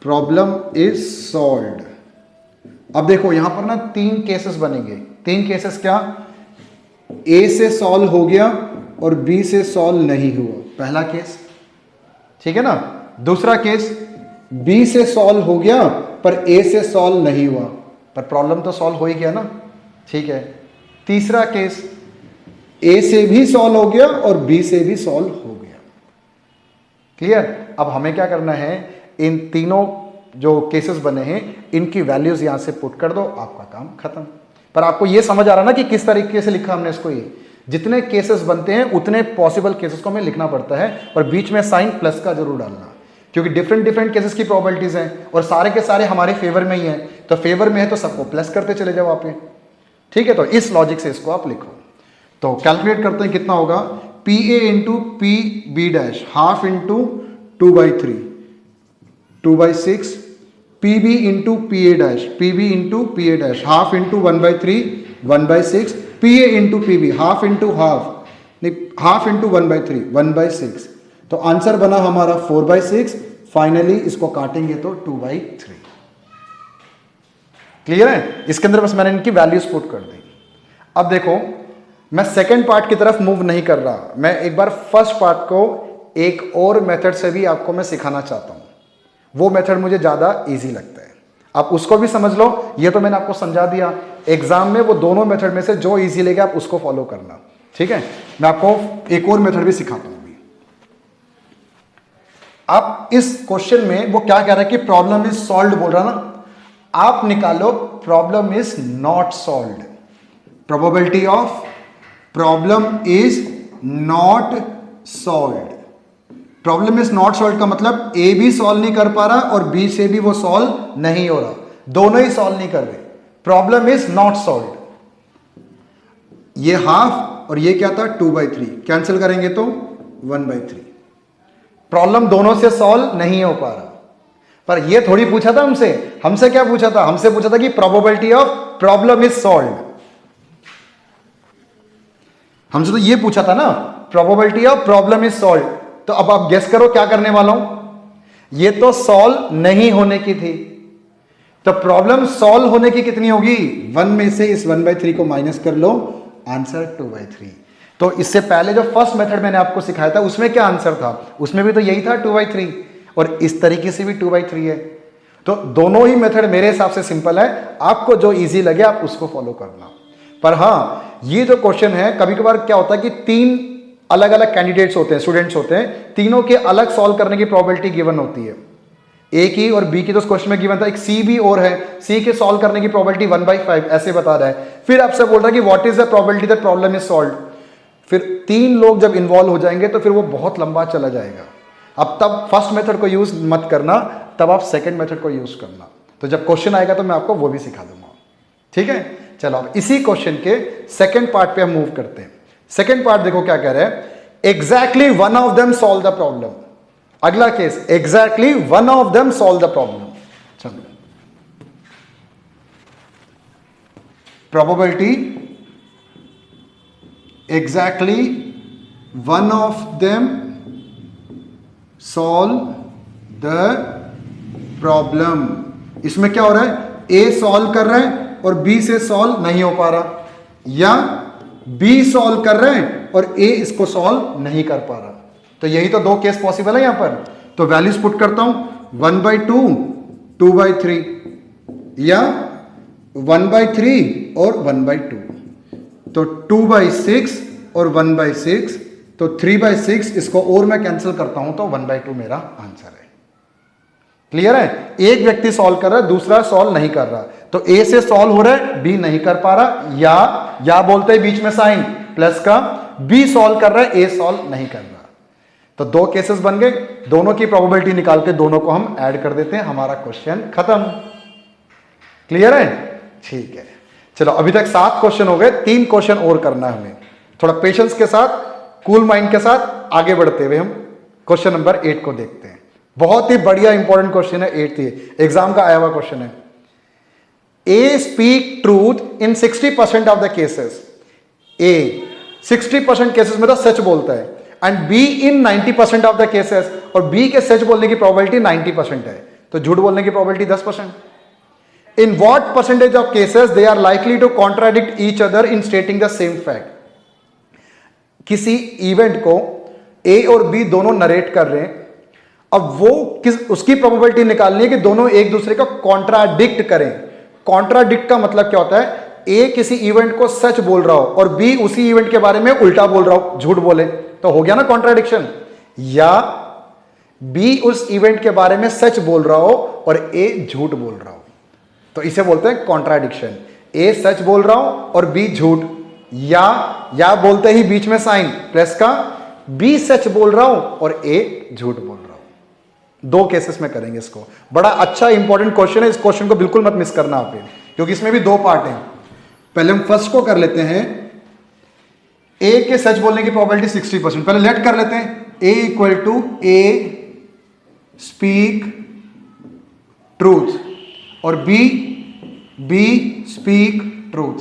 Problem is solved. अब देखो यहां पर ना 3 केसेस बनेंगे। 3 केसेस क्या? ए से सॉल्व हो गया और बी से सॉल्व नहीं हुआ, पहला केस, ठीक है ना। दूसरा केस, बी से सॉल्व हो गया पर ए से सॉल्व नहीं हुआ, पर प्रॉब्लम तो सॉल्व हो ही गया ना, ठीक है। तीसरा केस, ए से भी सॉल्व हो गया और बी से भी सॉल्व हो गया। क्लियर? अब हमें क्या करना है, इन तीनों जो केसेस बने हैं इनकी वैल्यूज यहां से पुट कर दो, आपका काम खत्म। पर आपको यह समझ आ रहा ना कि किस तरीके से लिखा हमने इसको? ये जितने केसेस बनते हैं उतने पॉसिबल केसेस को हमें लिखना पड़ता है, और बीच में साइन प्लस का जरूर डालना, क्योंकि डिफरेंट डिफरेंट केसेस की प्रोबेबिलिटीज हैं और सारे के सारे हमारे फेवर में ही हैं, तो फेवर में है तो सबको प्लस करते चले जाओ आप, ठीक है। तो इस लॉजिक से इसको आप लिखो। तो कैलकुलेट करते हैं, कितना होगा? P A into P B dash half into 2/3, 2/6, P B into P A dash, P B into P A dash half into 1/3, 1/6, P A into P B half into half, नहीं half into 1/3, 1/6। तो answer बना हमारा 4/6। Finally इसको काटेंगे तो 2/3। Clear है? इसके अंदर बस मैंने इनकी वैल्यूज पुट कर दी। अब देखो मैं सेकंड पार्ट की तरफ मूव नहीं कर रहा, मैं एक बार फर्स्ट पार्ट को एक और मेथड से भी आपको मैं सिखाना चाहता हूं। वो मेथड मुझे ज्यादा इजी लगता है, आप उसको भी समझ लो। ये तो मैंने आपको समझा दिया, एग्जाम में वो दोनों मेथड में से जो इजी लगे आप उसको फॉलो करना, ठीक है। मैं आपको एक और मेथड भी सिखाता हूं। आप इस क्वेश्चन में वो क्या कह रहा है कि प्रॉब्लम इज सॉल्व्ड बोल रहा ना, आप निकालो problem is not solved. Probability of problem is not solved. Problem is not solved का मतलब ए भी सॉल्व नहीं कर पा रहा और बी से भी वो सॉल्व नहीं हो रहा, दोनों ही सॉल्व नहीं कर रहे। Problem is not solved. ये हाफ और ये क्या था 2/3, कैंसिल करेंगे तो 1/3। प्रॉब्लम दोनों से सॉल्व नहीं हो पा रहा। पर ये थोड़ी पूछा था हमसे क्या पूछा था? हमसे पूछा था कि probability of problem is solved. हमसे तो ये पूछा था ना, probability of problem is solved. तो अब आप गेस करो क्या करने वाला हूं। ये तो सॉल्व नहीं होने की थी, तो प्रॉब्लम सॉल्व होने की कितनी होगी? 1 में से इस 1/3 को माइनस कर लो, आंसर 2/3। तो इससे पहले जो फर्स्ट मेथड मैंने आपको सिखाया था उसमें क्या आंसर था? उसमें भी तो यही था 2/3, और इस तरीके से भी 2/3 है। तो दोनों ही मेथड मेरे हिसाब से सिंपल है, आपको जो इजी लगे आप उसको फॉलो करना। पर हाँ, ये जो क्वेश्चन है, कभी कभार क्या होता है कि 3 अलग अलग कैंडिडेट्स होते हैं, स्टूडेंट्स होते हैं, तीनों के अलग सॉल्व करने की प्रोबेबिलिटी गिवन होती है। ए की और बी की तो क्वेश्चन में गिवन था, एक सी भी और है, सी के सॉल्व करने की प्रोबेबिलिटी 1/5 ऐसे बता रहा है। फिर आपसे बोल रहा है कि what is the probability that problem is solved. फिर 3 लोग जब इन्वॉल्व हो जाएंगे तो फिर वो बहुत लंबा चला जाएगा। अब तब फर्स्ट मेथड को यूज मत करना, तब आप सेकंड मेथड को यूज करना। तो जब क्वेश्चन आएगा तो मैं आपको वो भी सिखा दूंगा, ठीक है। चलो अब इसी क्वेश्चन के सेकंड पार्ट पे हम मूव करते हैं। सेकंड पार्ट देखो क्या कह रहे हैं, exactly one of them solve the problem. अगला case, exactly one of them solve the problem. चलो, probability exactly one of them solve the problem. इसमें क्या हो रहा है, ए सॉल्व कर रहा है और बी से सॉल्व नहीं हो पा रहा, या बी सॉल्व कर रहे हैं और ए इसको सॉल्व नहीं कर पा रहा। तो यही तो 2 केस पॉसिबल है यहां पर। तो वैल्यूज पुट करता हूं, 1/2, 2/3, या 1/3 और 1/2। तो 2/6 और 1/6, तो 3/6। इसको और मैं कैंसिल करता हूं तो 1/2 मेरा आंसर है। क्लियर है? एक व्यक्ति सॉल्व कर रहा है, दूसरा सॉल्व नहीं कर रहा। तो ए से सॉल्व हो रहा है, बी नहीं कर पा रहा, या बोलते हैं बीच में साइन प्लस का, बी सॉल्व कर रहा है, ए सॉल्व नहीं कर रहा। तो 2 केसेस बन गए, दोनों की प्रोबेबिलिटी निकाल के दोनों को हम ऐड कर देते हैं, हमारा क्वेश्चन खत्म। क्लियर है? ठीक है। चलो अभी तक 7 क्वेश्चन हो गए, 3 क्वेश्चन और करना है हमें। थोड़ा पेशेंस के साथ, कूल माइंड के साथ आगे बढ़ते हुए हम क्वेश्चन नंबर 8 को देखते हैं। बहुत ही बढ़िया इंपॉर्टेंट क्वेश्चन है, 8th एग्जाम का आया हुआ क्वेश्चन है। A speak truth in 60% of the cases. A 60% cases में तो सच बोलता है, and B in 90% of the cases, और बी के सच बोलने की प्रोबेबिलिटी 90% है, तो झूठ बोलने की probability 10%। In what percentage of cases they are likely to contradict each other in stating the same fact. किसी इवेंट को ए और बी दोनों नरेट कर रहे हैं, अब वो उसकी प्रोबेबिलिटी निकालनी है कि दोनों एक दूसरे को कॉन्ट्राडिक्ट करें। कॉन्ट्राडिक्ट का मतलब क्या होता है, ए किसी इवेंट को सच बोल रहा हो और बी उसी इवेंट के बारे में उल्टा बोल रहा हो, झूठ बोले, तो हो गया ना कॉन्ट्राडिक्शन। या बी उस इवेंट के बारे में सच बोल रहा हो और ए झूठ बोल रहा हो, तो इसे बोलते हैं कॉन्ट्राडिक्शन। ए सच बोल रहा हो और बी झूठ, या बोलते ही बीच में साइन प्लस का, बी सच बोल रहा हो और ए झूठ बोल रहा हो। 2 केसेस में करेंगे इसको। बड़ा अच्छा इंपॉर्टेंट क्वेश्चन है, इस क्वेश्चन को बिल्कुल मत मिस करना आप, क्योंकि इसमें भी 2 पार्ट हैं। पहले हम फर्स्ट को कर लेते हैं, ए के सच बोलने की प्रोबेबिलिटी 60%। पहले लेट कर लेते हैं, A equal to A speak truth और बी स्पीक ट्रूथ।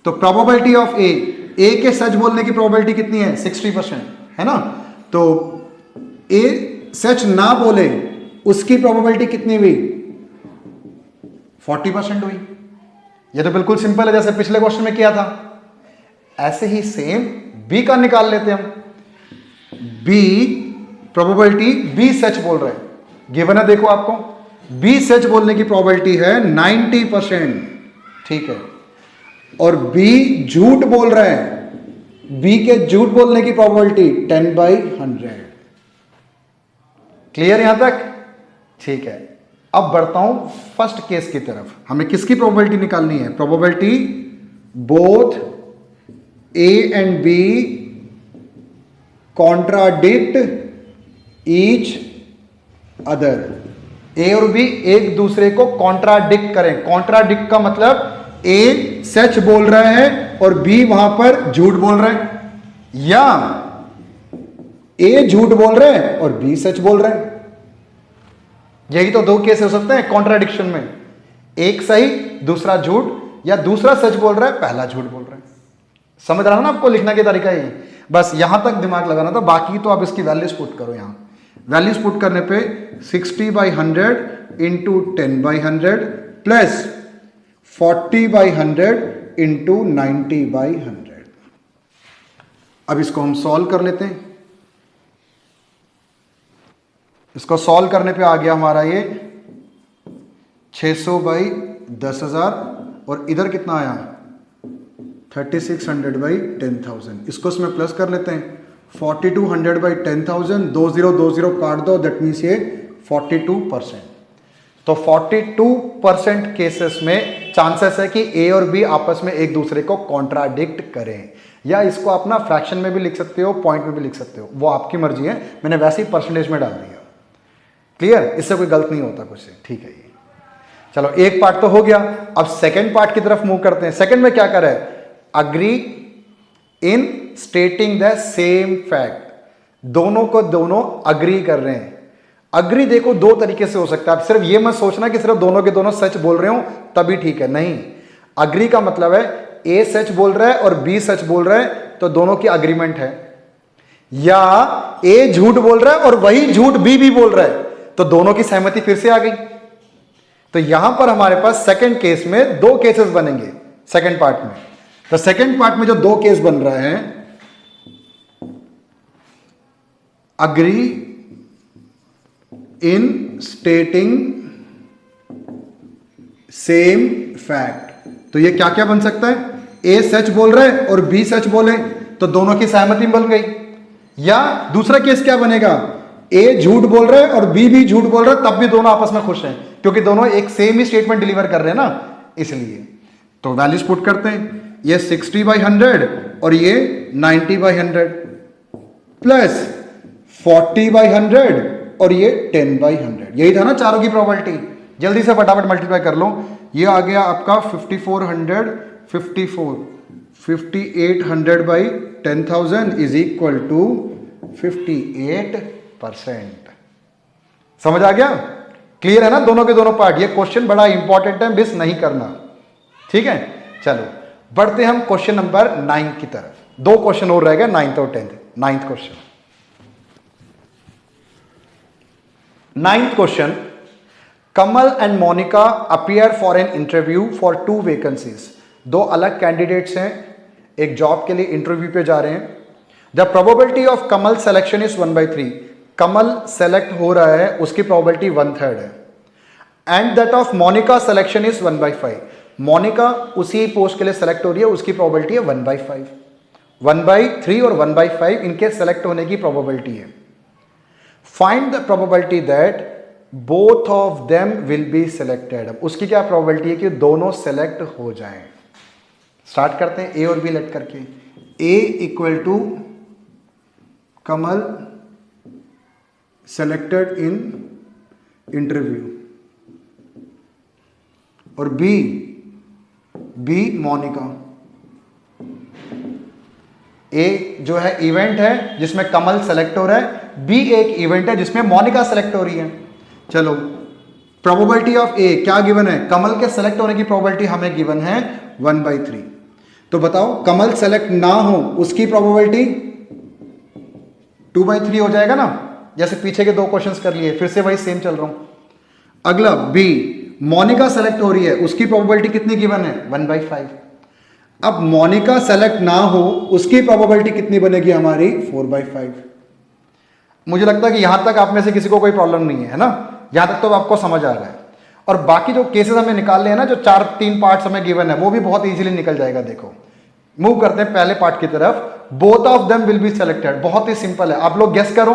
तो प्रोबेबिलिटी ऑफ ए के सच बोलने की प्रोबेबिलिटी कितनी है? 60%, है ना। तो ए सच ना बोले उसकी प्रोबेबिलिटी कितनी हुई? 40% हुई। ये तो बिल्कुल सिंपल है, जैसे पिछले क्वेश्चन में किया था। ऐसे ही सेम बी का निकाल लेते हैं हम। बी प्रोबेबिलिटी, बी सच बोल रहे हैं, गिवन है देखो आपको, बी सच बोलने की प्रोबेबिलिटी है 90%, ठीक है। और बी झूठ बोल रहे हैं, बी के झूठ बोलने की प्रोबेबिलिटी 10/100। क्लियर यहां तक? ठीक है, अब बढ़ता हूं फर्स्ट केस की तरफ। हमें किसकी प्रोबेबिलिटी निकालनी है? Probability both A and B contradict each other. A और बी एक दूसरे को कॉन्ट्राडिक्ट करें। कॉन्ट्राडिक्ट का मतलब ए सच बोल रहा है और बी वहां पर झूठ बोल रहा है, या ए झूठ बोल रहा है और बी सच बोल रहा है। यही तो दो केस हो सकते हैं कॉन्ट्राडिक्शन में, एक सही दूसरा झूठ, या दूसरा सच बोल रहा है पहला झूठ बोल रहा है। समझ रहा है ना आपको लिखने का तरीका? ये बस यहां तक दिमाग लगाना था, बाकी तो आप इसकी वैल्यूज पुट करो। यहां वैल्यूज पुट करने पे 60/100 इंटू 10/100 प्लस 40/100 इंटू 90/100। अब इसको हम सॉल्व कर लेते हैं। इसको सॉल्व करने पे आ गया हमारा ये 600/10,000 और इधर कितना आया 3600/10,000। इसको इसमें प्लस कर लेते हैं 4200/10,000, 2020 काट दो, दैट मीन्स ये 42%। तो 42% केसेस में चांसेस है कि ए और बी आपस में एक दूसरे को कॉन्ट्राडिक्ट करें, या इसको आप ना फ्रैक्शन में भी लिख सकते हो, पॉइंट में भी लिख सकते हो, वो आपकी मर्जी है। मैंने वैसे ही परसेंटेज में डाल दिया। क्लियर? इससे कोई गलत नहीं होता कुछ से। ठीक है, ये चलो एक पार्ट तो हो गया। अब सेकंड पार्ट की तरफ मूव करते हैं। सेकंड में क्या कर रहा है? Agree in stating the same fact. दोनों को दोनों अग्री कर रहे हैं। अग्री देखो दो तरीके से हो सकता है। आप सिर्फ ये मत सोचना कि सिर्फ दोनों के दोनों सच बोल रहे हो तभी ठीक है, नहीं। अग्री का मतलब है ए सच बोल रहा है और बी सच बोल रहा है तो दोनों की अग्रीमेंट है, या ए झूठ बोल रहा है और वही झूठ बी भी बोल रहा है तो दोनों की सहमति फिर से आ गई। तो यहां पर हमारे पास सेकंड केस में दो केसेस बनेंगे सेकंड पार्ट में। तो सेकंड पार्ट में जो दो केस बन रहा है, अग्री इन स्टेटिंग सेम फैक्ट। तो ये क्या क्या बन सकता है? ए सच बोल रहा है और बी सच बोले तो दोनों की सहमति बन गई। या दूसरा केस क्या बनेगा? ए झूठ बोल रहा है और बी भी झूठ बोल रहा है, तब भी दोनों आपस में खुश हैं क्योंकि दोनों एक सेम ही स्टेटमेंट डिलीवर कर रहे हैं ना, इसलिए। तो वैल्यूज पुट करते हैं। ये 60/100 और ये 90/100 प्लस 40/100 और ये 10/100। यही था ना चारों की प्रोबेबिलिटी। जल्दी से फटाफट मल्टीप्लाई कर लो। ये आ गया आपका 5800/10,000 इज इक्वल टू 58%। समझ आ गया? क्लियर है ना दोनों के दोनों पार्ट? ये क्वेश्चन बड़ा इंपॉर्टेंट है, मिस नहीं करना। ठीक है, चलो बढ़ते हम क्वेश्चन नंबर 9 की तरफ। दो क्वेश्चन और रहेगा, 9th और 10th। 9th question. 9th question, Kamal and Monika appear for an interview for 2 vacancies. दो अलग कैंडिडेट्स हैं, एक जॉब के लिए इंटरव्यू पे जा रहे हैं। The probability of Kamal selection is 1/3। Kamal select हो रहा है, उसकी प्रोबेबिलिटी 1/3 है। And that of Monika selection is 1/5। Monika उसी पोस्ट के लिए सेलेक्ट हो रही है, उसकी प्रोबेबिलिटी है 1/5। 1/3 और 1/5 इनके सेलेक्ट होने की प्रोबेबिलिटी है। Find the probability that both of them will be selected. उसकी क्या प्रोबेबिलिटी है कि दोनों सेलेक्ट हो जाएं। स्टार्ट करते हैं ए और बी लेट करके। A equal to Kamal selected in interview और बी मोनिका। ए जो है इवेंट है जिसमें कमल सेलेक्ट हो रहा है, बी एक इवेंट है जिसमें मोनिका सेलेक्ट हो रही है। चलो प्रोबेबिलिटी ऑफ ए क्या गिवन है? कमल के सेलेक्ट होने की प्रोबेबिलिटी हमें गिवन है 1/3। तो बताओ कमल सेलेक्ट ना हो उसकी प्रोबेबिलिटी 2/3 हो जाएगा ना, जैसे पीछे के दो क्वेश्चंस कर लिए, फिर से वही सेम चल रहा हूं। अगला बी मोनिका सेलेक्ट हो रही है, उसकी प्रोबेबिलिटी कितनी गिवन है? 1/5। अब मोनिका सेलेक्ट ना हो उसकी प्रोबेबिलिटी कितनी बनेगी हमारी? 4/5। मुझे लगता है कि यहां तक आप में से किसी को कोई प्रॉब्लम नहीं है ना, यहां तक तो आपको समझ आ रहा है। और बाकी जो केसेस हमें निकालने हैं ना, जो 3 पार्ट्स हमें गिवन है, वो भी बहुत इजीली निकल जाएगा। देखो मूव करते हैं पहले पार्ट की तरफ। Both of them will be selected. बहुत ही सिंपल है, आप लोग गेस करो।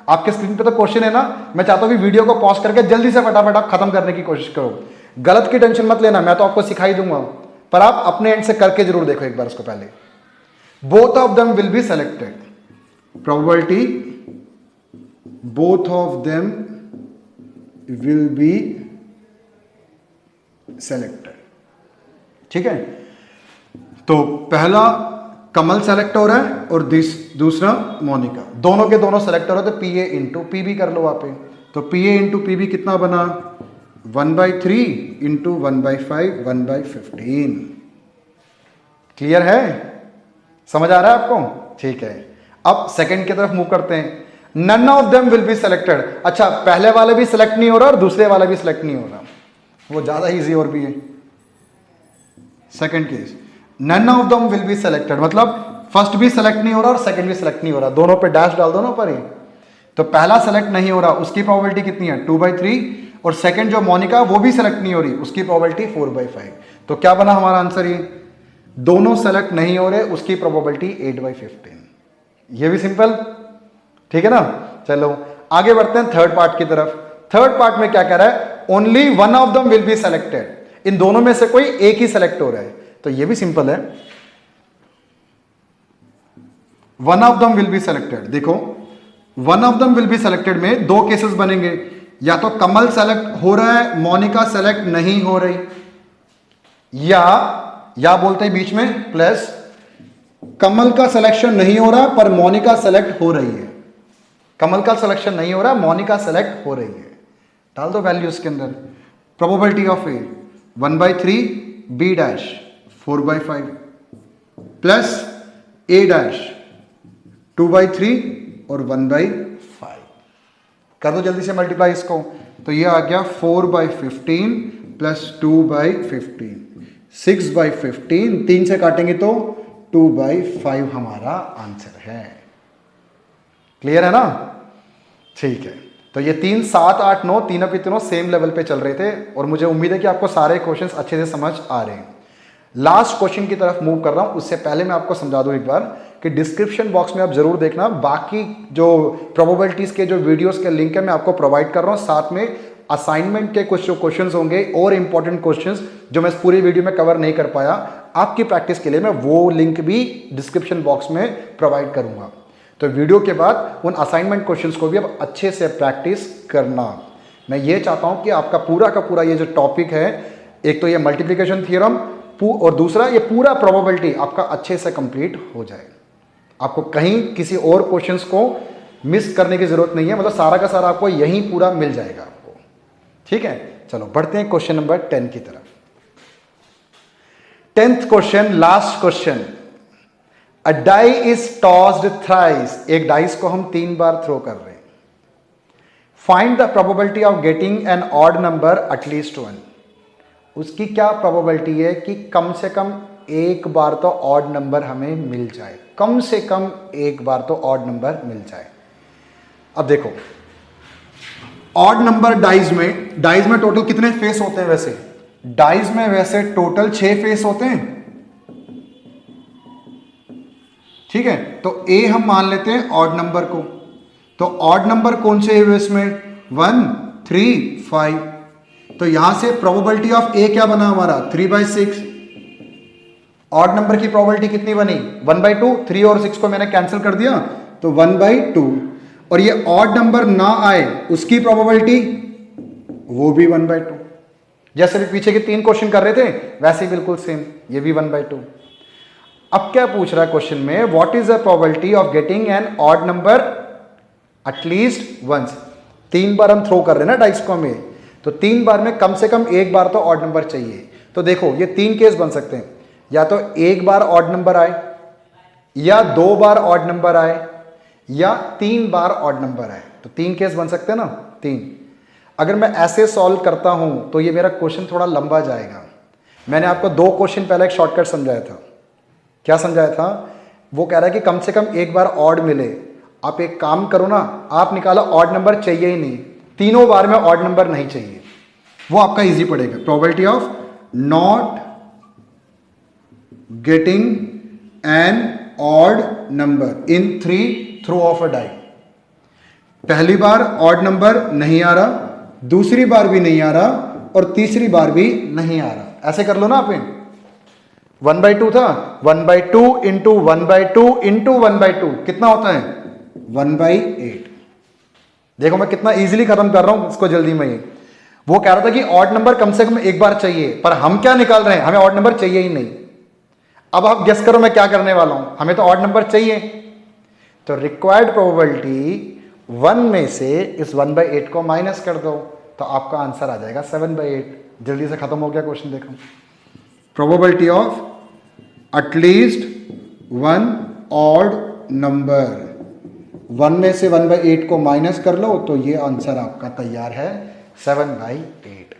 आपके स्क्रीन पे तो क्वेश्चन है ना, मैं चाहता हूं कि वीडियो को पॉज करके जल्दी से फटाफट आप खत्म करने की कोशिश करो। गलत की टेंशन मत लेना, मैं तो आपको सिखाई दूंगा, पर आप अपने एंड से करके जरूर देखो एक बार उसको पहले। Both of them will be selected, probability both of them will be selected. ठीक है, तो पहला कमल सेलेक्ट हो रहा है और दूसरा मोनिका, दोनों के दोनों सेलेक्ट हो रहे, तो P A into P B कर लो वहां पे। तो P A into P B कितना बना, 1/3 इंटू 1/5 1/15। क्लियर है, समझ आ रहा है आपको? ठीक है, अब सेकंड की तरफ मूव करते हैं। None of them will be selected. अच्छा, पहले वाला भी सिलेक्ट नहीं हो रहा और दूसरे वाला भी सिलेक्ट नहीं हो रहा, वो ज्यादा इजी और भी है। Second case, none of them will be selected, मतलब फर्स्ट भी सेलेक्ट नहीं हो रहा और सेकंड भी सेलेक्ट नहीं हो रहा, दोनों पे डैश डाल दो ना ऊपर ही। तो पहला सेलेक्ट नहीं हो रहा, उसकी प्रोबेबिलिटी कितनी है, 2/3, और सेकंड जो मोनिका वो भी सेलेक्ट नहीं हो रही, उसकी प्रोबेबिलिटी 4/5। तो क्या बना हमारा आंसर, ये दोनों सेलेक्ट नहीं हो रहे, उसकी प्रोबेबिलिटी 8/15। ये भी सिंपल, ठीक है ना। चलो आगे बढ़ते हैं थर्ड पार्ट की तरफ। थर्ड पार्ट में क्या कह रहा है, only one of them will be selected, इन दोनों में से कोई एक ही सेलेक्ट हो रहा है। तो ये भी सिंपल है, one of them will be selected. देखो one of them will be selected में दो केसेस बनेंगे, या तो कमल सेलेक्ट हो रहा है, मोनिका सेलेक्ट नहीं हो रही, या बोलते हैं बीच में प्लस कमल का सिलेक्शन नहीं हो रहा पर मोनिका सेलेक्ट हो रही है। कमल का सिलेक्शन नहीं हो रहा, मोनिका सेलेक्ट हो रही है, डाल दो वैल्यू उसके अंदर। Probability of A 1/3, B dash 4/5 plus A dash 2/3 और 1/5। कर दो जल्दी से मल्टीप्लाई इसको, तो ये आ गया 4/15 प्लस 2/15, 6/15, 3 से काटेंगे तो 2/5 हमारा आंसर है। क्लियर है ना? ठीक है, तो ये 3, 7, 8, 9 तीनों के तीनों सेम लेवल पे चल रहे थे और मुझे उम्मीद है कि आपको सारे क्वेश्चंस अच्छे से समझ आ रहे हैं। लास्ट क्वेश्चन की तरफ मूव कर रहा हूं, उससे पहले मैं आपको समझा दूं एक बार कि डिस्क्रिप्शन बॉक्स में आप जरूर देखना, बाकी जो प्रोबेबिलिटीज के जो वीडियोस के लिंक है मैं आपको प्रोवाइड कर रहा हूं, साथ में असाइनमेंट के कुछ जो क्वेश्चंस होंगे और इंपॉर्टेंट क्वेश्चंस जो मैं इस पूरी वीडियो में कवर नहीं कर पाया, आपकी प्रैक्टिस के लिए मैं वो लिंक भी डिस्क्रिप्शन बॉक्स में प्रोवाइड करूंगा। तो वीडियो के बाद उन असाइनमेंट क्वेश्चंस को भी अब अच्छे से प्रैक्टिस करना। मैं ये चाहता हूं कि आपका पूरा का पूरा ये जो टॉपिक है, एक तो ये मल्टीप्लिकेशन थ्योरम और दूसरा ये पूरा प्रोबेबिलिटी आपका अच्छे से कंप्लीट हो जाए। आपको कहीं किसी और क्वेश्चंस को मिस करने की जरूरत नहीं है, मतलब सारा का सारा आपको यहीं पूरा मिल जाएगा आपको। ठीक है, चलो बढ़ते हैं क्वेश्चन नंबर 10 की तरफ। 10th question, last question. A die is tossed thrice, एक डाइस को हम 3 बार थ्रो कर रहे हैं। Find the probability of getting an odd number at least 1। उसकी क्या प्रोबेबिलिटी है कि कम से कम एक बार तो ऑड नंबर हमें मिल जाए, कम से कम एक बार तो ऑड नंबर मिल जाए। अब देखो ऑड नंबर डाइज में टोटल कितने फेस होते हैं? वैसे डाइज में वैसे टोटल 6 फेस होते हैं। ठीक है, तो ए हम मान लेते हैं ऑड नंबर को। तो ऑड नंबर कौन से है इसमें? 1, 3, 5। तो यहां से प्रोबेबिलिटी ऑफ ए क्या बना हमारा? 3/6। ऑड नंबर की प्रोबेबिलिटी कितनी बनी? 1/2। 3 और 6 को मैंने कैंसिल कर दिया तो 1/2। और ये ऑड नंबर ना आए उसकी प्रोबेबिलिटी वो भी 1/2। जैसे भी पीछे के 3 क्वेश्चन कर रहे थे वैसे ही बिल्कुल सेम, ये भी 1/2। अब क्या पूछ रहा है क्वेश्चन में? What is the probability of getting an odd number at least once. 3 बार हम थ्रो कर रहे हैं ना डाइस को हमें, तो 3 बार में कम से कम एक बार तो ऑड नंबर चाहिए। तो देखो ये 3 केस बन सकते हैं, या तो एक बार ऑड नंबर आए, या 2 बार ऑड नंबर आए, या 3 बार ऑड नंबर आए। तो 3 केस बन सकते हैं ना, 3। अगर मैं ऐसे सॉल्व करता हूं तो ये मेरा क्वेश्चन थोड़ा लंबा जाएगा। मैंने आपको 2 क्वेश्चन पहले एक शॉर्टकट समझाया था। क्या समझाया था? वो कह रहा है कि कम से कम एक बार ऑड मिले। आप एक काम करो ना, आप निकालो ऑड नंबर चाहिए ही नहीं, तीनों बार में ऑड नंबर नहीं चाहिए, वो आपका इजी पड़ेगा। Probability of not getting an odd number in 3 throw of a die. पहली बार ऑड नंबर नहीं आ रहा, दूसरी बार भी नहीं आ रहा और तीसरी बार भी नहीं आ रहा। ऐसे कर लो ना आप। 1/2 था, 1/2 इंटू 1/2 इंटू 1/2 कितना होता है 1/8। देखो मैं कितना इजीली खत्म कर रहा हूं इसको जल्दी में। ये वो कह रहा था कि ऑड नंबर कम से कम एक बार चाहिए, पर हम क्या निकाल रहे हैं, हमें ऑड नंबर चाहिए ही नहीं। अब आप गेस करो मैं क्या करने वाला हूं, हमें तो ऑड नंबर चाहिए। तो रिक्वायर्ड प्रोबेबिलिटी 1 में से इस 1/8 को माइनस कर दो तो आपका आंसर आ जाएगा 7/8। जल्दी से खत्म हो गया क्वेश्चन। देखो probability of at least 1 odd number, 1 में से 1/8 को माइनस कर लो तो ये आंसर आपका तैयार है 7/8।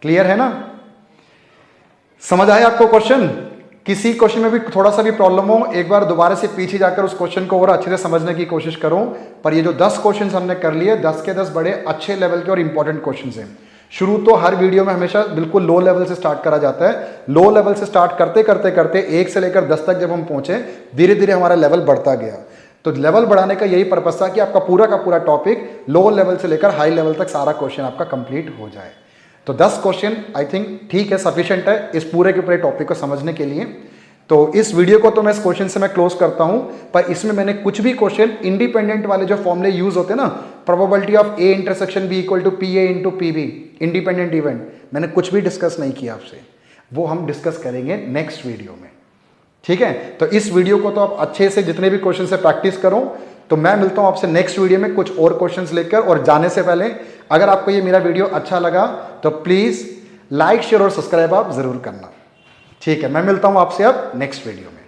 क्लियर है ना? समझ आया आपको क्वेश्चन? किसी क्वेश्चन में भी थोड़ा सा भी प्रॉब्लम हो, एक बार दोबारा से पीछे जाकर उस क्वेश्चन को और अच्छे से समझने की कोशिश करो। पर ये जो 10 क्वेश्चन हमने कर लिए, 10 के 10 बड़े अच्छे लेवल के और इंपॉर्टेंट क्वेश्चन हैं। शुरू तो हर वीडियो में हमेशा बिल्कुल लो लेवल से स्टार्ट करा जाता है। लो लेवल से स्टार्ट करते करते करते 1 से लेकर 10 तक जब हम पहुंचे, धीरे धीरे हमारा लेवल बढ़ता गया। तो लेवल बढ़ाने का यही पर्पस था कि आपका पूरा का पूरा टॉपिक लो लेवल से लेकर हाई लेवल तक सारा क्वेश्चन आपका कंप्लीट हो जाए। तो 10 क्वेश्चन आई थिंक ठीक है, सफिशिएंट है इस पूरे के पूरे टॉपिक को समझने के लिए। तो इस वीडियो को तो मैं इस क्वेश्चन से मैं क्लोज करता हूं, पर इसमें मैंने कुछ भी क्वेश्चन इंडिपेंडेंट वाले जो फॉर्मूले यूज होते हैं ना, probability of A intersection B equal to P A into P B, independent event, मैंने कुछ भी डिस्कस नहीं किया आपसे। वो हम डिस्कस करेंगे नेक्स्ट वीडियो में। ठीक है, तो इस वीडियो को तो आप अच्छे से जितने भी क्वेश्चन से प्रैक्टिस करो। तो मैं मिलता हूं आपसे नेक्स्ट वीडियो में कुछ और क्वेश्चंस लेकर। और जाने से पहले अगर आपको ये मेरा वीडियो अच्छा लगा तो प्लीज लाइक शेयर और सब्सक्राइब आप जरूर करना। ठीक है, मैं मिलता हूं आपसे अब नेक्स्ट वीडियो में।